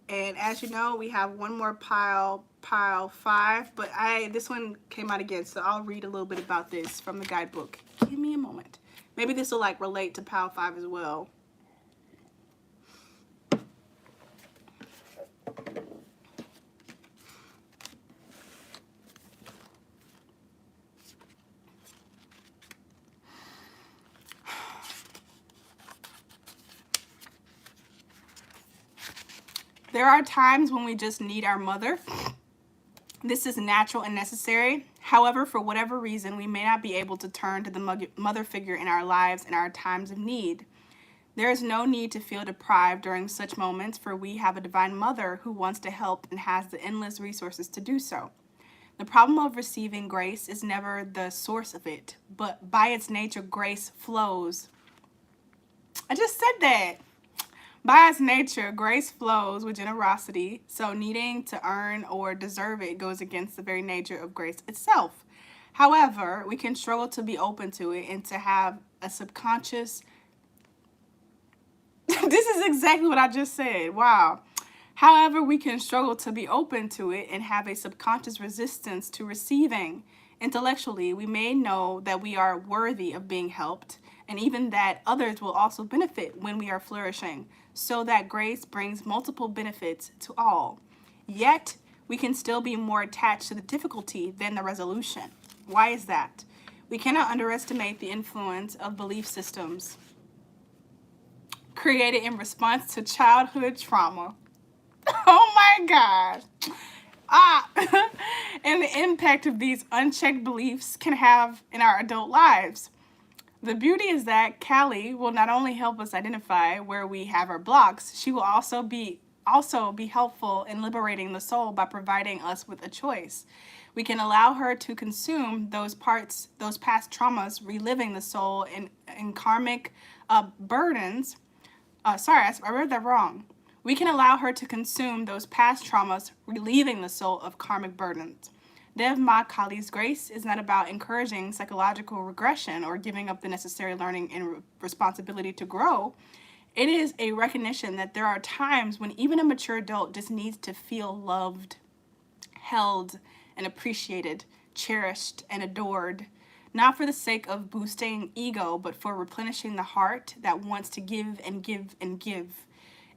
And as you know, we have one more pile 5, but this one came out again, so I'll read a little bit about this from the guidebook. Give me a moment. Maybe this will like relate to pile 5 as well. There are times when we just need our mother. This is natural and necessary. However, for whatever reason, we may not be able to turn to the mother figure in our lives in our times of need. There is no need to feel deprived during such moments, for we have a divine mother who wants to help and has the endless resources to do so. The problem of receiving grace is never the source of it, but by its nature, grace flows. I just said that. By its nature, grace flows with generosity, so needing to earn or deserve it goes against the very nature of grace itself. However, we can struggle to be open to it and to have a subconscious... This is exactly what I just said. Wow. However, we can struggle to be open to it and have a subconscious resistance to receiving. Intellectually, we may know that we are worthy of being helped, and even that others will also benefit when we are flourishing, so that grace brings multiple benefits to all. Yet, we can still be more attached to the difficulty than the resolution. Why is that? We cannot underestimate the influence of belief systems created in response to childhood trauma. Oh my gosh. And the impact of these unchecked beliefs can have in our adult lives. The beauty is that Callie will not only help us identify where we have our blocks, she will also be helpful in liberating the soul by providing us with a choice. We can allow her to consume those past traumas, reliving the soul in karmic burdens. Sorry, I read that wrong. We can allow her to consume those past traumas, relieving the soul of karmic burdens. Dev Ma Kali's grace is not about encouraging psychological regression or giving up the necessary learning and responsibility to grow. It is a recognition that there are times when even a mature adult just needs to feel loved, held, and appreciated, cherished, and adored, not for the sake of boosting ego, but for replenishing the heart that wants to give and give and give.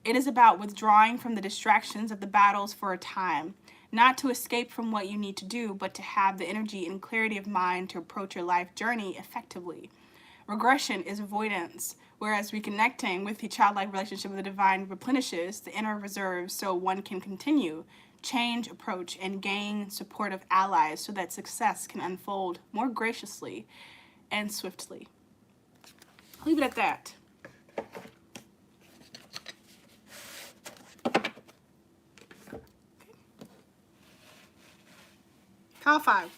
It is about withdrawing from the distractions of the battles for a time, not to escape from what you need to do, but to have the energy and clarity of mind to approach your life journey effectively. Regression is avoidance, whereas reconnecting with the childlike relationship with the divine replenishes the inner reserves so one can continue, change approach, and gain supportive allies so that success can unfold more graciously and swiftly. I'll leave it at that. Pile 5.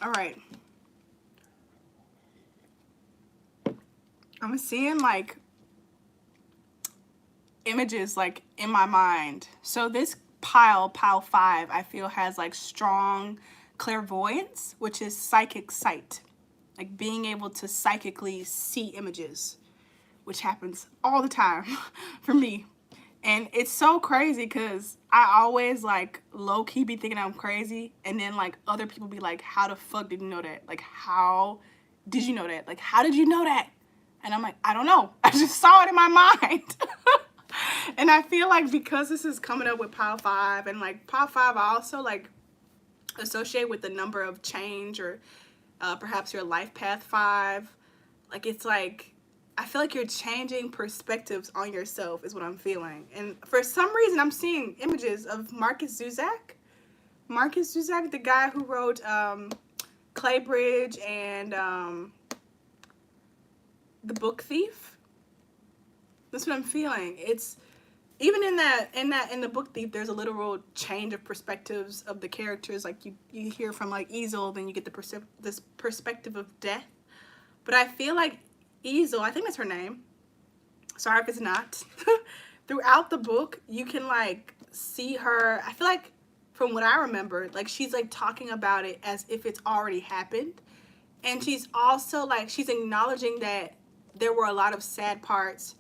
All right. I'm seeing like images like in my mind. So this pile 5, I feel has like strong clairvoyance, which is psychic sight. Like being able to psychically see images, which happens all the time for me. And it's so crazy because I always like low-key be thinking I'm crazy, and then like other people be like, how the fuck did you know that? Like, how did you know that? Like, how did you know that? And I'm like, I don't know. I just saw it in my mind. And I feel like because this is coming up with Pile 5, and like Pile 5, I also like associate with the number of change, or perhaps your life path 5. Like it's like, I feel like you're changing perspectives on yourself is what I'm feeling. And for some reason, I'm seeing images of Marcus Zuzak. Marcus Zuzak, the guy who wrote Clay Bridge and The Book Thief. That's what I'm feeling. It's even in the Book Thief, there's a literal change of perspectives of the characters. Like you hear from like Easel, then you get this perspective of death. But I feel like Easel, I think that's her name. Sorry if it's not. Throughout the book, you can like see her. I feel like from what I remember, like she's like talking about it as if it's already happened. And she's also like, she's acknowledging that there were a lot of sad parts,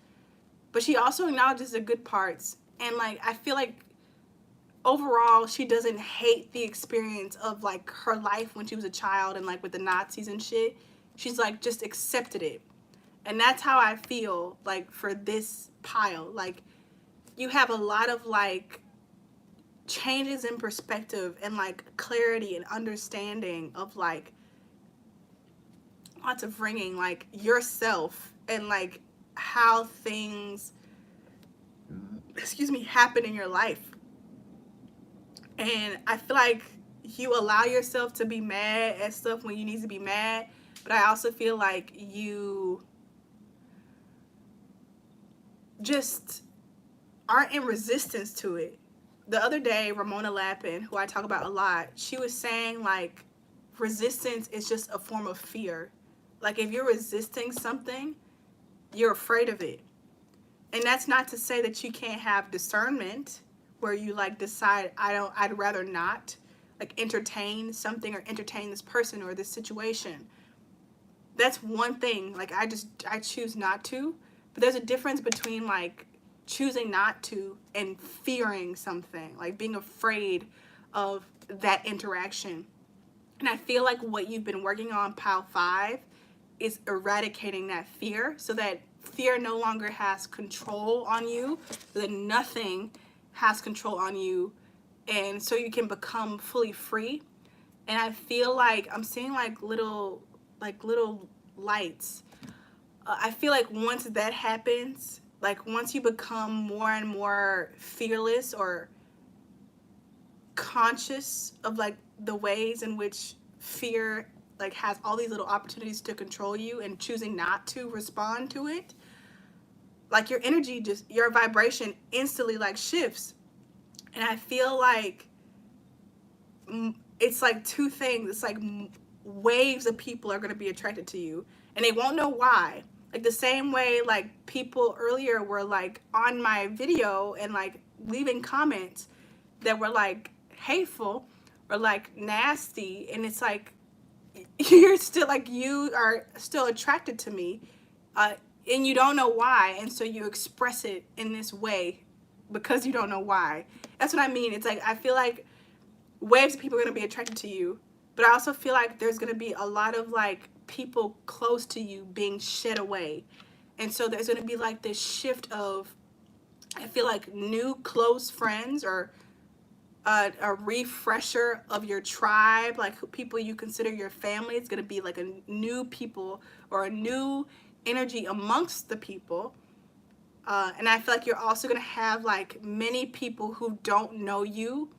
but she also acknowledges the good parts. And like, I feel like overall, she doesn't hate the experience of like her life when she was a child and like with the Nazis and shit. She's like just accepted it. And that's how I feel like for this pile. Like you have a lot of like changes in perspective and like clarity and understanding of like lots of ringing like yourself and like how things happen in your life. And I feel like you allow yourself to be mad at stuff when you need to be mad, but I also feel like you just aren't in resistance to it. The other day, Ramona Lappin, who I talk about a lot, she was saying like resistance is just a form of fear. Like if you're resisting something, you're afraid of it. And that's not to say that you can't have discernment where you like decide I'd rather not like entertain something or entertain this person or this situation. That's one thing. Like I choose not to. But there's a difference between like choosing not to and fearing something, like being afraid of that interaction. And I feel like what you've been working on, Pile 5, is eradicating that fear so that fear no longer has control on you, so that nothing has control on you, and so you can become fully free. And I feel like I'm seeing like little lights. I feel like once that happens, like once you become more and more fearless or conscious of like the ways in which fear like has all these little opportunities to control you and choosing not to respond to it, like your energy, just your vibration instantly like shifts. And I feel like it's like two things. It's like waves of people are going to be attracted to you and they won't know why. Like the same way like people earlier were like on my video and like leaving comments that were like hateful or like nasty, and it's like you're still like, you are still attracted to me, and you don't know why, and so you express it in this way because you don't know why. That's what I mean. It's like I feel like waves of people are going to be attracted to you, but I also feel like there's going to be a lot of like people close to you being shed away. And so there's going to be like this shift of, I feel like, new close friends or a refresher of your tribe, like people you consider your family. It's going to be like a new people or a new energy amongst the people. And I feel like you're also going to have like many people who don't know you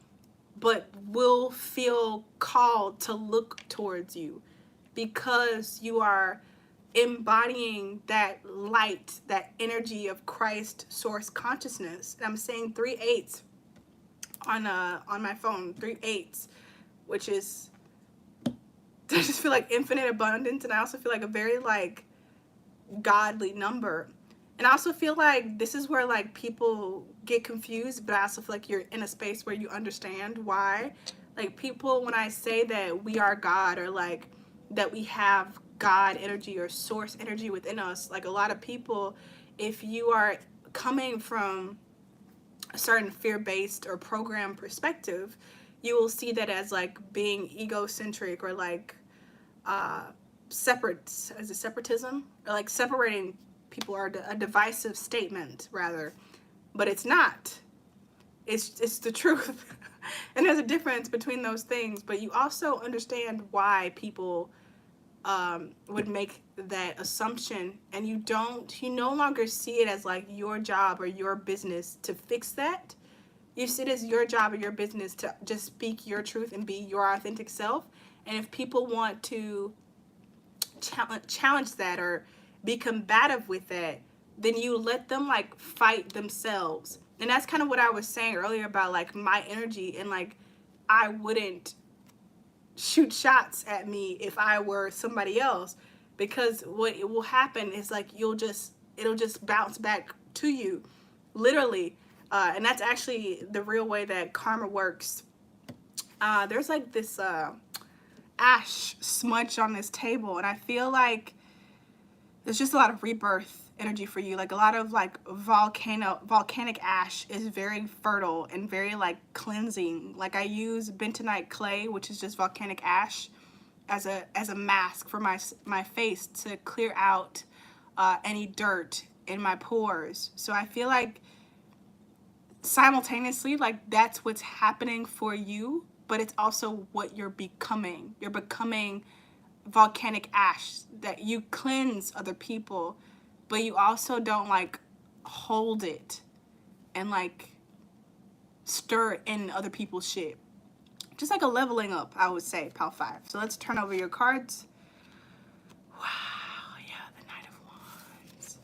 but will feel called to look towards you because you are embodying that light, that energy of Christ source consciousness. And I'm saying 3 8s on my phone, 3 8s, which is, I just feel like infinite abundance, and I also feel like a very like godly number. And I also feel like this is where like people get confused, but I also feel like you're in a space where you understand why. Like people, when I say that we are God or like that we have God energy or source energy within us, like a lot of people, if you are coming from a certain fear-based or program perspective, you will see that as like being egocentric or like separatism, or like separating people, are a divisive statement rather. but it's not. It's the truth. And there's a difference between those things, but you also understand why people would make that assumption, and you no longer see it as like your job or your business to fix that. You see it as your job or your business to just speak your truth and be your authentic self. And if people want to challenge that or be combative with that, then you let them like fight themselves. And that's kind of what I was saying earlier about like my energy, and like I wouldn't shoot shots at me if I were somebody else, because what it will happen is like it'll just bounce back to you, literally. And that's actually the real way that karma works. There's like this ash smudge on this table, and I feel like there's just a lot of rebirth energy for you. Like a lot of like volcanic ash is very fertile and very like cleansing. Like I use bentonite clay, which is just volcanic ash, as a mask for my face to clear out any dirt in my pores. So I feel like simultaneously, like that's what's happening for you, but it's also what you're becoming. You're becoming volcanic ash, that you cleanse other people, but you also don't like hold it and like stir in other people's shit. Just like a leveling up, I would say, Pal 5. So let's turn over your cards. Wow, yeah, the Knight of Wands.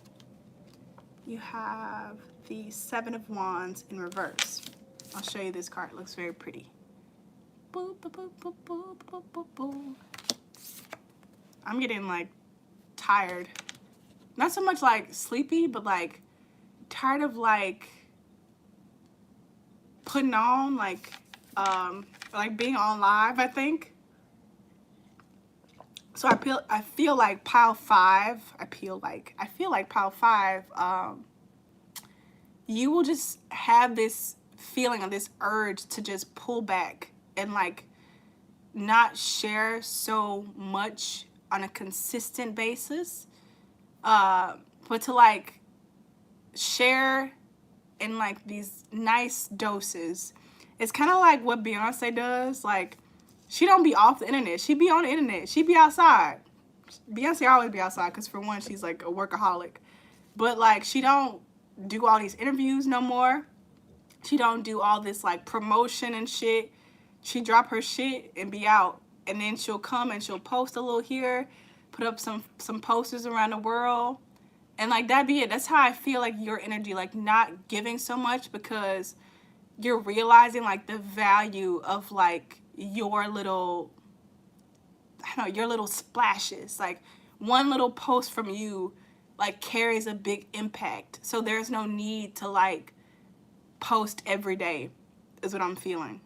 You have the Seven of Wands in reverse. I'll show you this card. It looks very pretty. Boop, boop, boop, boop, boop, boop, boop, boop. I'm getting like tired. Not so much like sleepy, but like tired of like putting on like being on live, I think. So I feel like pile 5, I feel like pile 5, you will just have this feeling of this urge to just pull back and like not share so much on a consistent basis, but to like share in like these nice doses. It's kind of like what Beyonce does. Like, she don't be off the internet. She be on the internet. She be outside. Beyonce always be outside because for one, she's like a workaholic. But like, she don't do all these interviews no more. She don't do all this like promotion and shit. She drop her shit and be out. And then she'll come and she'll post a little here, put up some posters around the world. And like that be it. That's how I feel like your energy, like not giving so much because you're realizing like the value of like your little, I don't know, your little splashes. Like one little post from you like carries a big impact. So there's no need to like post every day is what I'm feeling.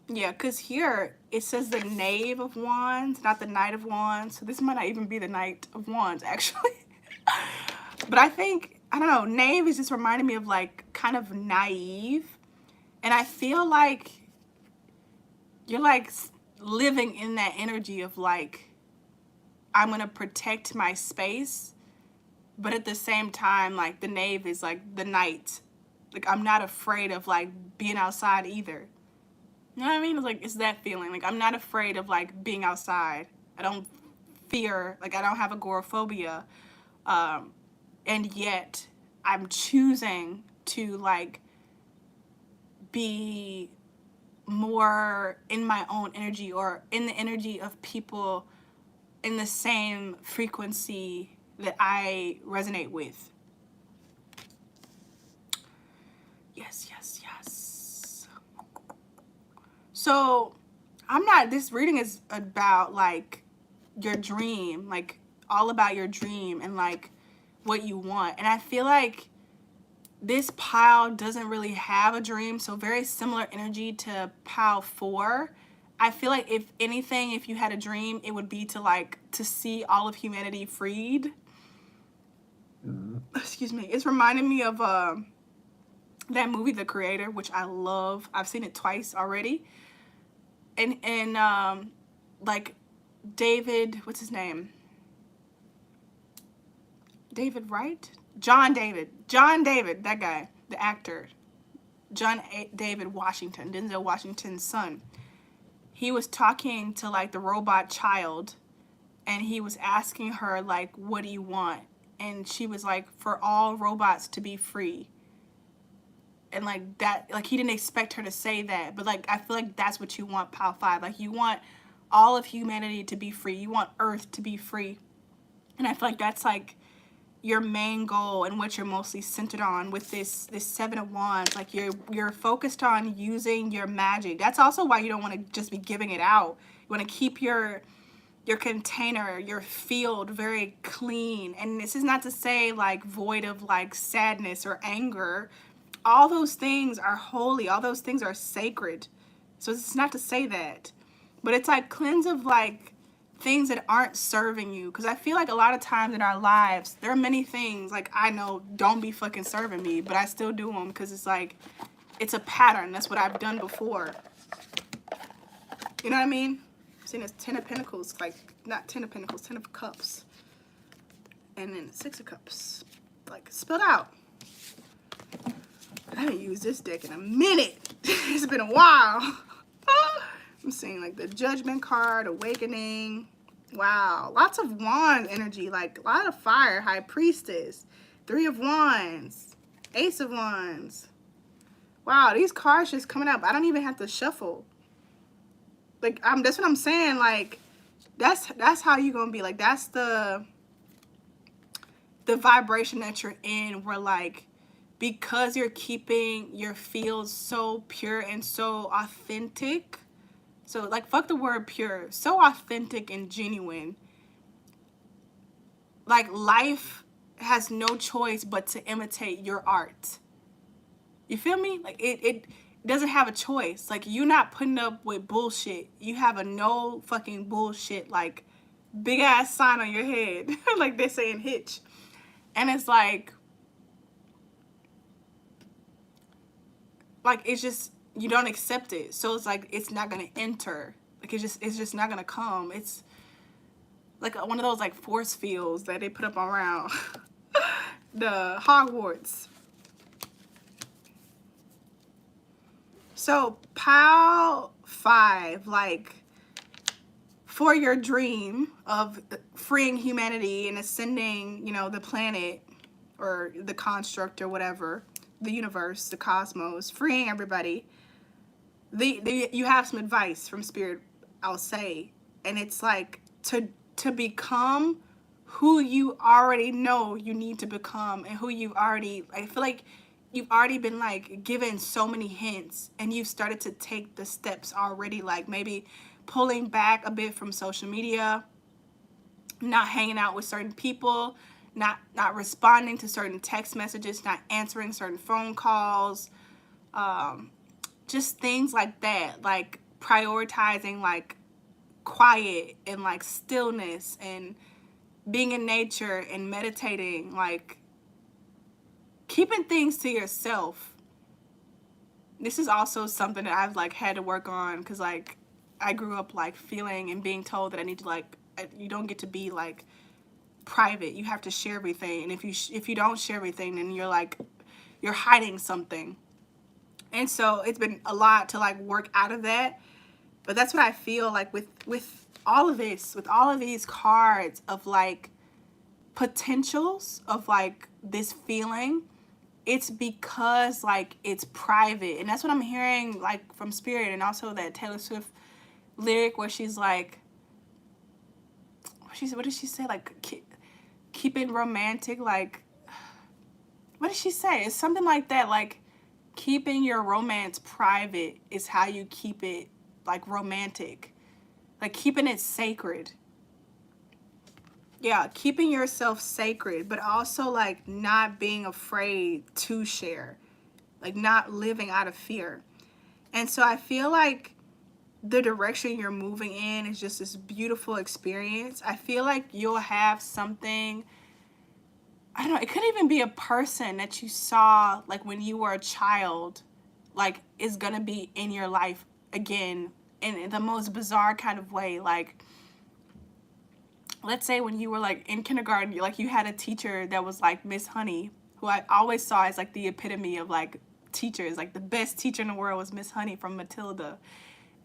Yeah, because here it says the Knave of Wands, not the Knight of Wands. So this might not even be the Knight of Wands, actually. But I think, I don't know, Knave is just reminding me of like kind of naive. And I feel like you're like living in that energy of like, I'm going to protect my space. But at the same time, like the Knave is like the Knight. Like I'm not afraid of like being outside either. You know what I mean? It's like, it's that feeling. Like, I'm not afraid of, like, being outside. I don't fear, like, I don't have agoraphobia. And yet, I'm choosing to, like, be more in my own energy or in the energy of people in the same frequency that I resonate with. Yes, yes, yes. So this reading is about like your dream, like all about your dream and like what you want. And I feel like this pile doesn't really have a dream, so very similar energy to pile 4. I feel like if anything, if you had a dream, it would be to see all of humanity freed. Excuse me. It's reminding me of that movie, The Creator, which I love. I've seen it twice already. And like David, what's his name? David Wright? John David, that guy, the actor, David Washington, Denzel Washington's son. He was talking to like the robot child, and he was asking her like, what do you want? And she was like, for all robots to be free. And like that, like he didn't expect her to say that, but like I feel like that's what you want, Pal 5. Like you want all of humanity to be free. You want Earth to be free. And I feel like that's like your main goal and what you're mostly centered on with this Seven of Wands. Like you're focused on using your magic. That's also why you don't want to just be giving it out. You want to keep your container, your field very clean. And this is not to say like void of like sadness or anger. All those things are holy. All those things are sacred. So it's not to say that. But it's like cleanse of like things that aren't serving you. Because I feel like a lot of times in our lives, there are many things like I know don't be fucking serving me, but I still do them because it's like, it's a pattern. That's what I've done before. You know what I mean? I'm seeing this 10 of Pentacles, like not 10 of Pentacles, 10 of Cups. And then 6 of Cups. Like spilled out. I haven't used this deck in a minute. It's been a while. I'm seeing like the Judgment card, Awakening. Wow. Lots of Wands energy. Like a lot of fire. High Priestess. 3 of Wands. Ace of Wands. Wow. These cards just coming up. I don't even have to shuffle. Like that's what I'm saying. Like that's how you're going to be. Like that's the vibration that you're in where like, because you're keeping your field so pure and so authentic. So like fuck the word pure. So authentic and genuine. Like life has no choice but to imitate your art. You feel me? Like it doesn't have a choice. Like you're not putting up with bullshit. You have a no fucking bullshit like big ass sign on your head. Like they say in Hitch. And it's like it's just, you don't accept it. So it's like, it's not going to enter. Like, it's just not going to come. It's like one of those like force fields that they put up around the Hogwarts. So Pal 5, like for your dream of freeing humanity and ascending, you know, the planet or the construct or whatever, the universe, the cosmos, freeing everybody, you have some advice from Spirit, I'll say. And it's like to become who you already know you need to become, and who you've already, I feel like you've already been like given so many hints, and you've started to take the steps already, like maybe pulling back a bit from social media, not hanging out with certain people, not responding to certain text messages, not answering certain phone calls, just things like that, like prioritizing like quiet and like stillness and being in nature and meditating, like keeping things to yourself. This is also something that I've like had to work on, because like I grew up like feeling and being told that I need to like, you don't get to be like private, you have to share everything, and if you don't share everything, then you're like, you're hiding something. And so it's been a lot to like work out of that. But that's what I feel like with all of this, with all of these cards of like potentials of like this feeling, it's because like it's private. And that's what I'm hearing like from Spirit, and also that Taylor Swift lyric where she's like, what did she say? Like keep it romantic, like what did she say? It's something like that, like keeping your romance private is how you keep it like romantic, like keeping it sacred. Yeah, keeping yourself sacred, but also like not being afraid to share, like not living out of fear. And so I feel like the direction you're moving in is just this beautiful experience. I feel like you'll have something, I don't know, it could even be a person that you saw like when you were a child, like is gonna be in your life again in the most bizarre kind of way. Like let's say when you were like in kindergarten, you had a teacher that was like Miss Honey, who I always saw as like the epitome of like teachers. Like the best teacher in the world was Miss Honey from Matilda.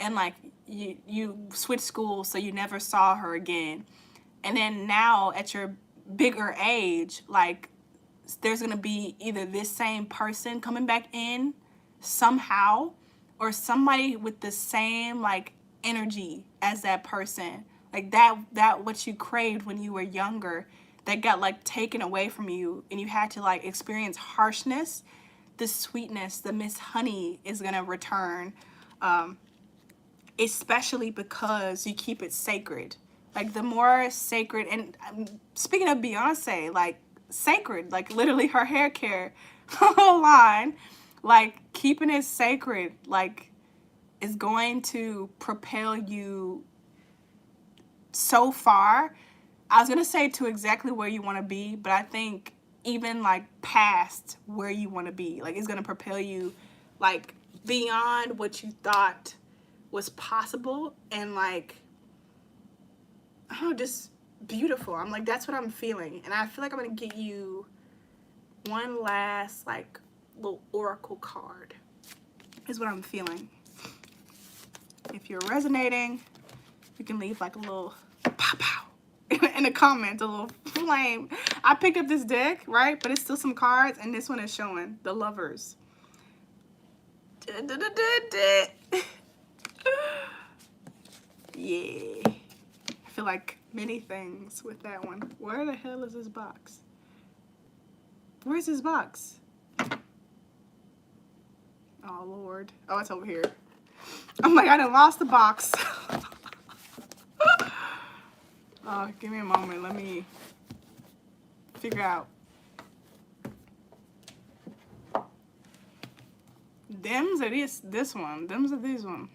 And like you switched schools, so you never saw her again. And then now at your bigger age, like there's gonna be either this same person coming back in somehow, or somebody with the same like energy as that person, like that what you craved when you were younger, that got like taken away from you, and you had to like experience harshness. The sweetness, the Miss Honey is gonna return, especially because you keep it sacred. Like the more sacred, and speaking of Beyonce, like sacred, like literally her hair care line, like keeping it sacred, like is going to propel you so far. I was gonna say to exactly where you want to be, but I think even like past where you want to be, like it's gonna propel you like beyond what you thought was possible, and like, I don't know, just beautiful. I'm like, that's what I'm feeling, and I feel like I'm gonna get you one last like little oracle card is what I'm feeling. If you're resonating, you can leave like a little pow pow in the comments, a little flame. I picked up this deck, right? But it's still some cards, and this one is showing the Lovers. Yeah. I feel like many things with that one. Where the hell is this box? Where's this box? Oh, Lord. Oh, it's over here. I'm like, I done lost the box. Oh, give me a moment. Let me figure out. Them's are this one. Them's are this one.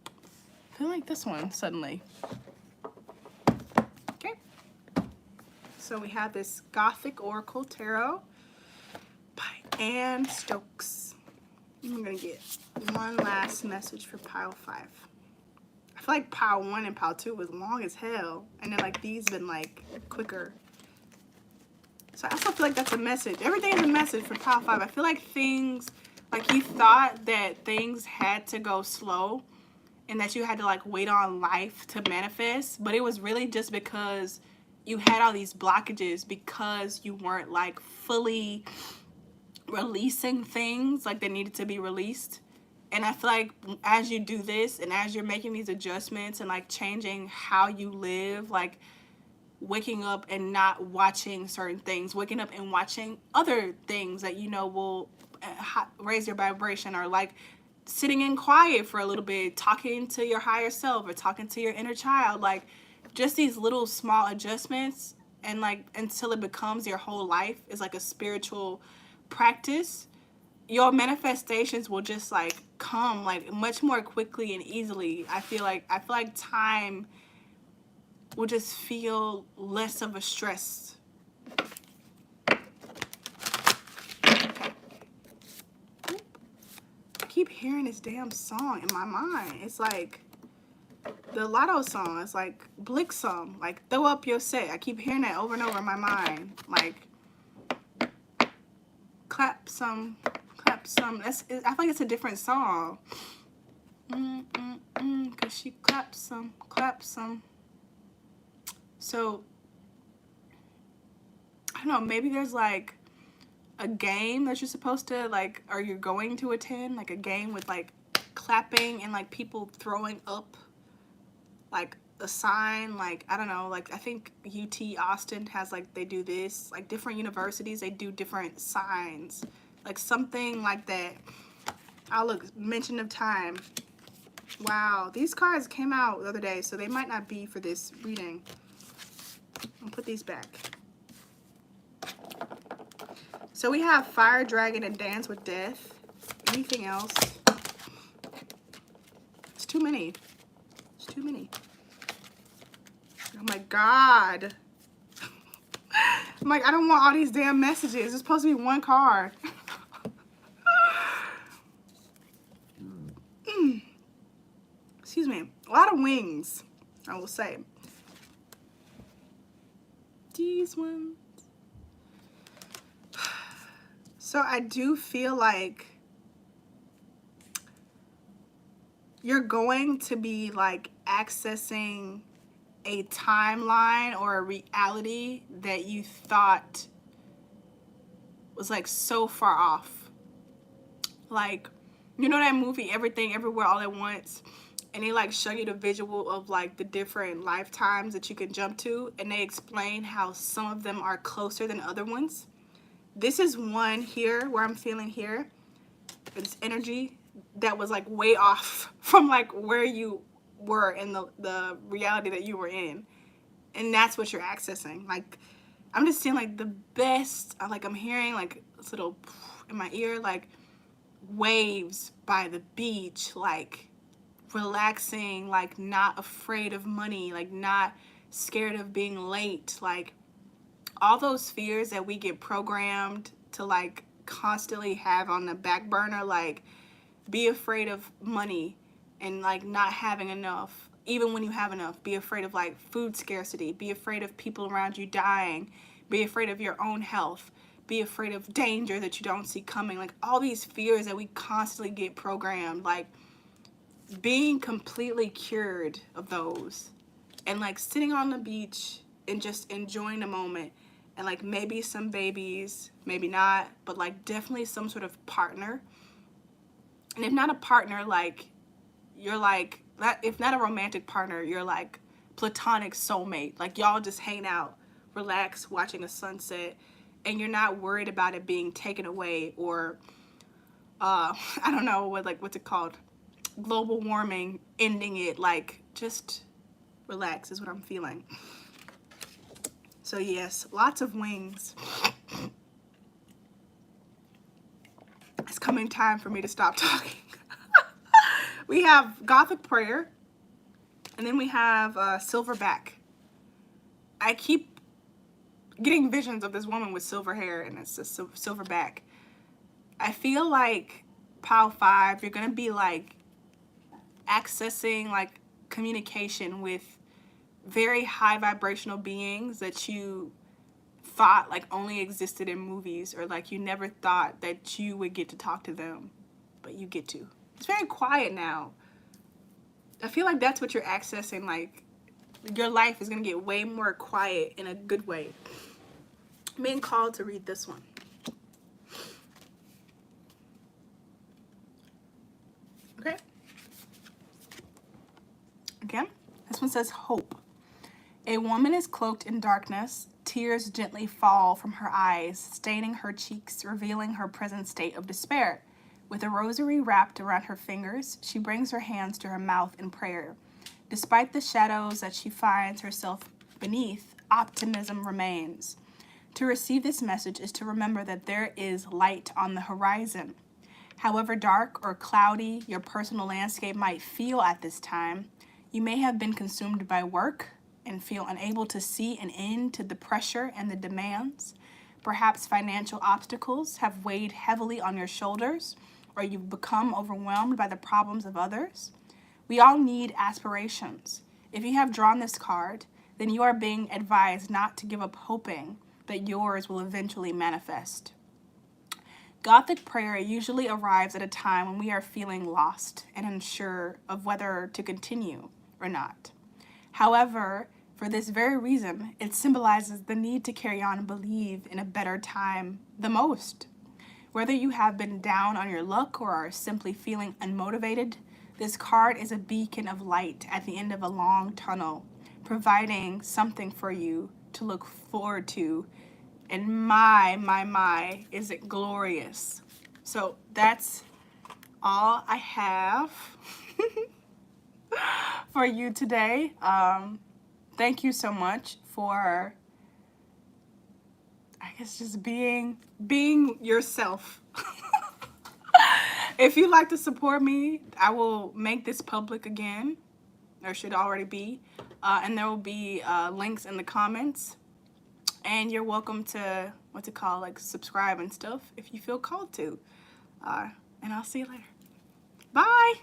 I feel like this one suddenly. Okay. So we have this Gothic Oracle Tarot by Anne Stokes. I'm gonna get one last message for pile 5. I feel like pile 1 and pile 2 was long as hell, and then like these been like quicker. So I also feel like that's a message. Everything is a message for pile 5. I feel like things, like you thought that things had to go slow and that you had to like wait on life to manifest, but it was really just because you had all these blockages because you weren't like fully releasing things like they needed to be released. And I feel like as you do this and as you're making these adjustments and like changing how you live, like waking up and not watching certain things, waking up and watching other things that you know will raise your vibration, or like sitting in quiet for a little bit, talking to your higher self or talking to your inner child, like just these little small adjustments, and like until it becomes your whole life is like a spiritual practice, your manifestations will just like come like much more quickly and easily. I feel like time will just feel less of a stress. I keep hearing this damn song in my mind. It's like the Lotto song. It's like Blick song, like throw up your set. I keep hearing that over and over in my mind. Like clap some. That's, I feel like it's a different song. Cause she claps some. So I don't know, maybe there's like a game that you're supposed to like, or you're going to attend, like a game with like clapping and like people throwing up like a sign, like I don't know, like I think UT Austin has like, they do this, like different universities, they do different signs, like something like that. I'll look, mention of time. Wow, these cards came out the other day, so they might not be for this reading. I'll put these back. So we have Fire Dragon and Dance with Death. Anything else? It's too many. It's too many. Oh my God. I'm like, I don't want all these damn messages. It's supposed to be one card. Excuse me. A lot of wings, I will say. These ones. So I do feel like you're going to be like accessing a timeline or a reality that you thought was like so far off. Like, you know that movie Everything Everywhere All at Once, and they like show you the visual of like the different lifetimes that you can jump to, and they explain how some of them are closer than other ones. This is one here where I'm feeling here. It's energy that was like way off from like where you were in the reality that you were in. And that's what you're accessing. Like, I'm just seeing like the best, like I'm hearing like this little in my ear, like waves by the beach, like relaxing, like not afraid of money, like not scared of being late, like all those fears that we get programmed to like constantly have on the back burner, like be afraid of money and like not having enough, even when you have enough. Be afraid of like food scarcity, be afraid of people around you dying, be afraid of your own health, be afraid of danger that you don't see coming. Like all these fears that we constantly get programmed, like being completely cured of those and like sitting on the beach and just enjoying the moment, and like maybe some babies, maybe not, but like definitely some sort of partner. And if not a partner, like you're like that, if not a romantic partner, you're like platonic soulmate. Like y'all just hang out, relax, watching a sunset, and you're not worried about it being taken away or I don't know what's it called? Global warming ending it. Like just relax is what I'm feeling. So yes, lots of wings. It's coming time for me to stop talking. We have Gothic Prayer, and then we have Silverback. I keep getting visions of this woman with silver hair, and it's a silverback. I feel like Pile 5, you're going to be like accessing like communication with very high vibrational beings that you thought like only existed in movies, or like you never thought that you would get to talk to them, but you get to. It's very quiet now. I feel like that's what you're accessing. Like your life is gonna get way more quiet in a good way. I'm being called to read this one. Okay. Again, this one says hope. A woman is cloaked in darkness. Tears gently fall from her eyes, staining her cheeks, revealing her present state of despair. With a rosary wrapped around her fingers, she brings her hands to her mouth in prayer. Despite the shadows that she finds herself beneath, optimism remains. To receive this message is to remember that there is light on the horizon. However dark or cloudy your personal landscape might feel at this time, you may have been consumed by work and feel unable to see an end to the pressure and the demands. Perhaps financial obstacles have weighed heavily on your shoulders, or you've become overwhelmed by the problems of others. We all need aspirations. If you have drawn this card, then you are being advised not to give up hoping that yours will eventually manifest. Gothic prayer usually arrives at a time when we are feeling lost and unsure of whether to continue or not. However, for this very reason, it symbolizes the need to carry on and believe in a better time the most. Whether you have been down on your luck or are simply feeling unmotivated, this card is a beacon of light at the end of a long tunnel, providing something for you to look forward to. And my, is it glorious. So that's all I have for you today. Thank you so much for, I guess, just being yourself. If you'd like to support me, I will make this public again, or should already be, and there will be links in the comments. And you're welcome to, like subscribe and stuff if you feel called to. And I'll see you later. Bye!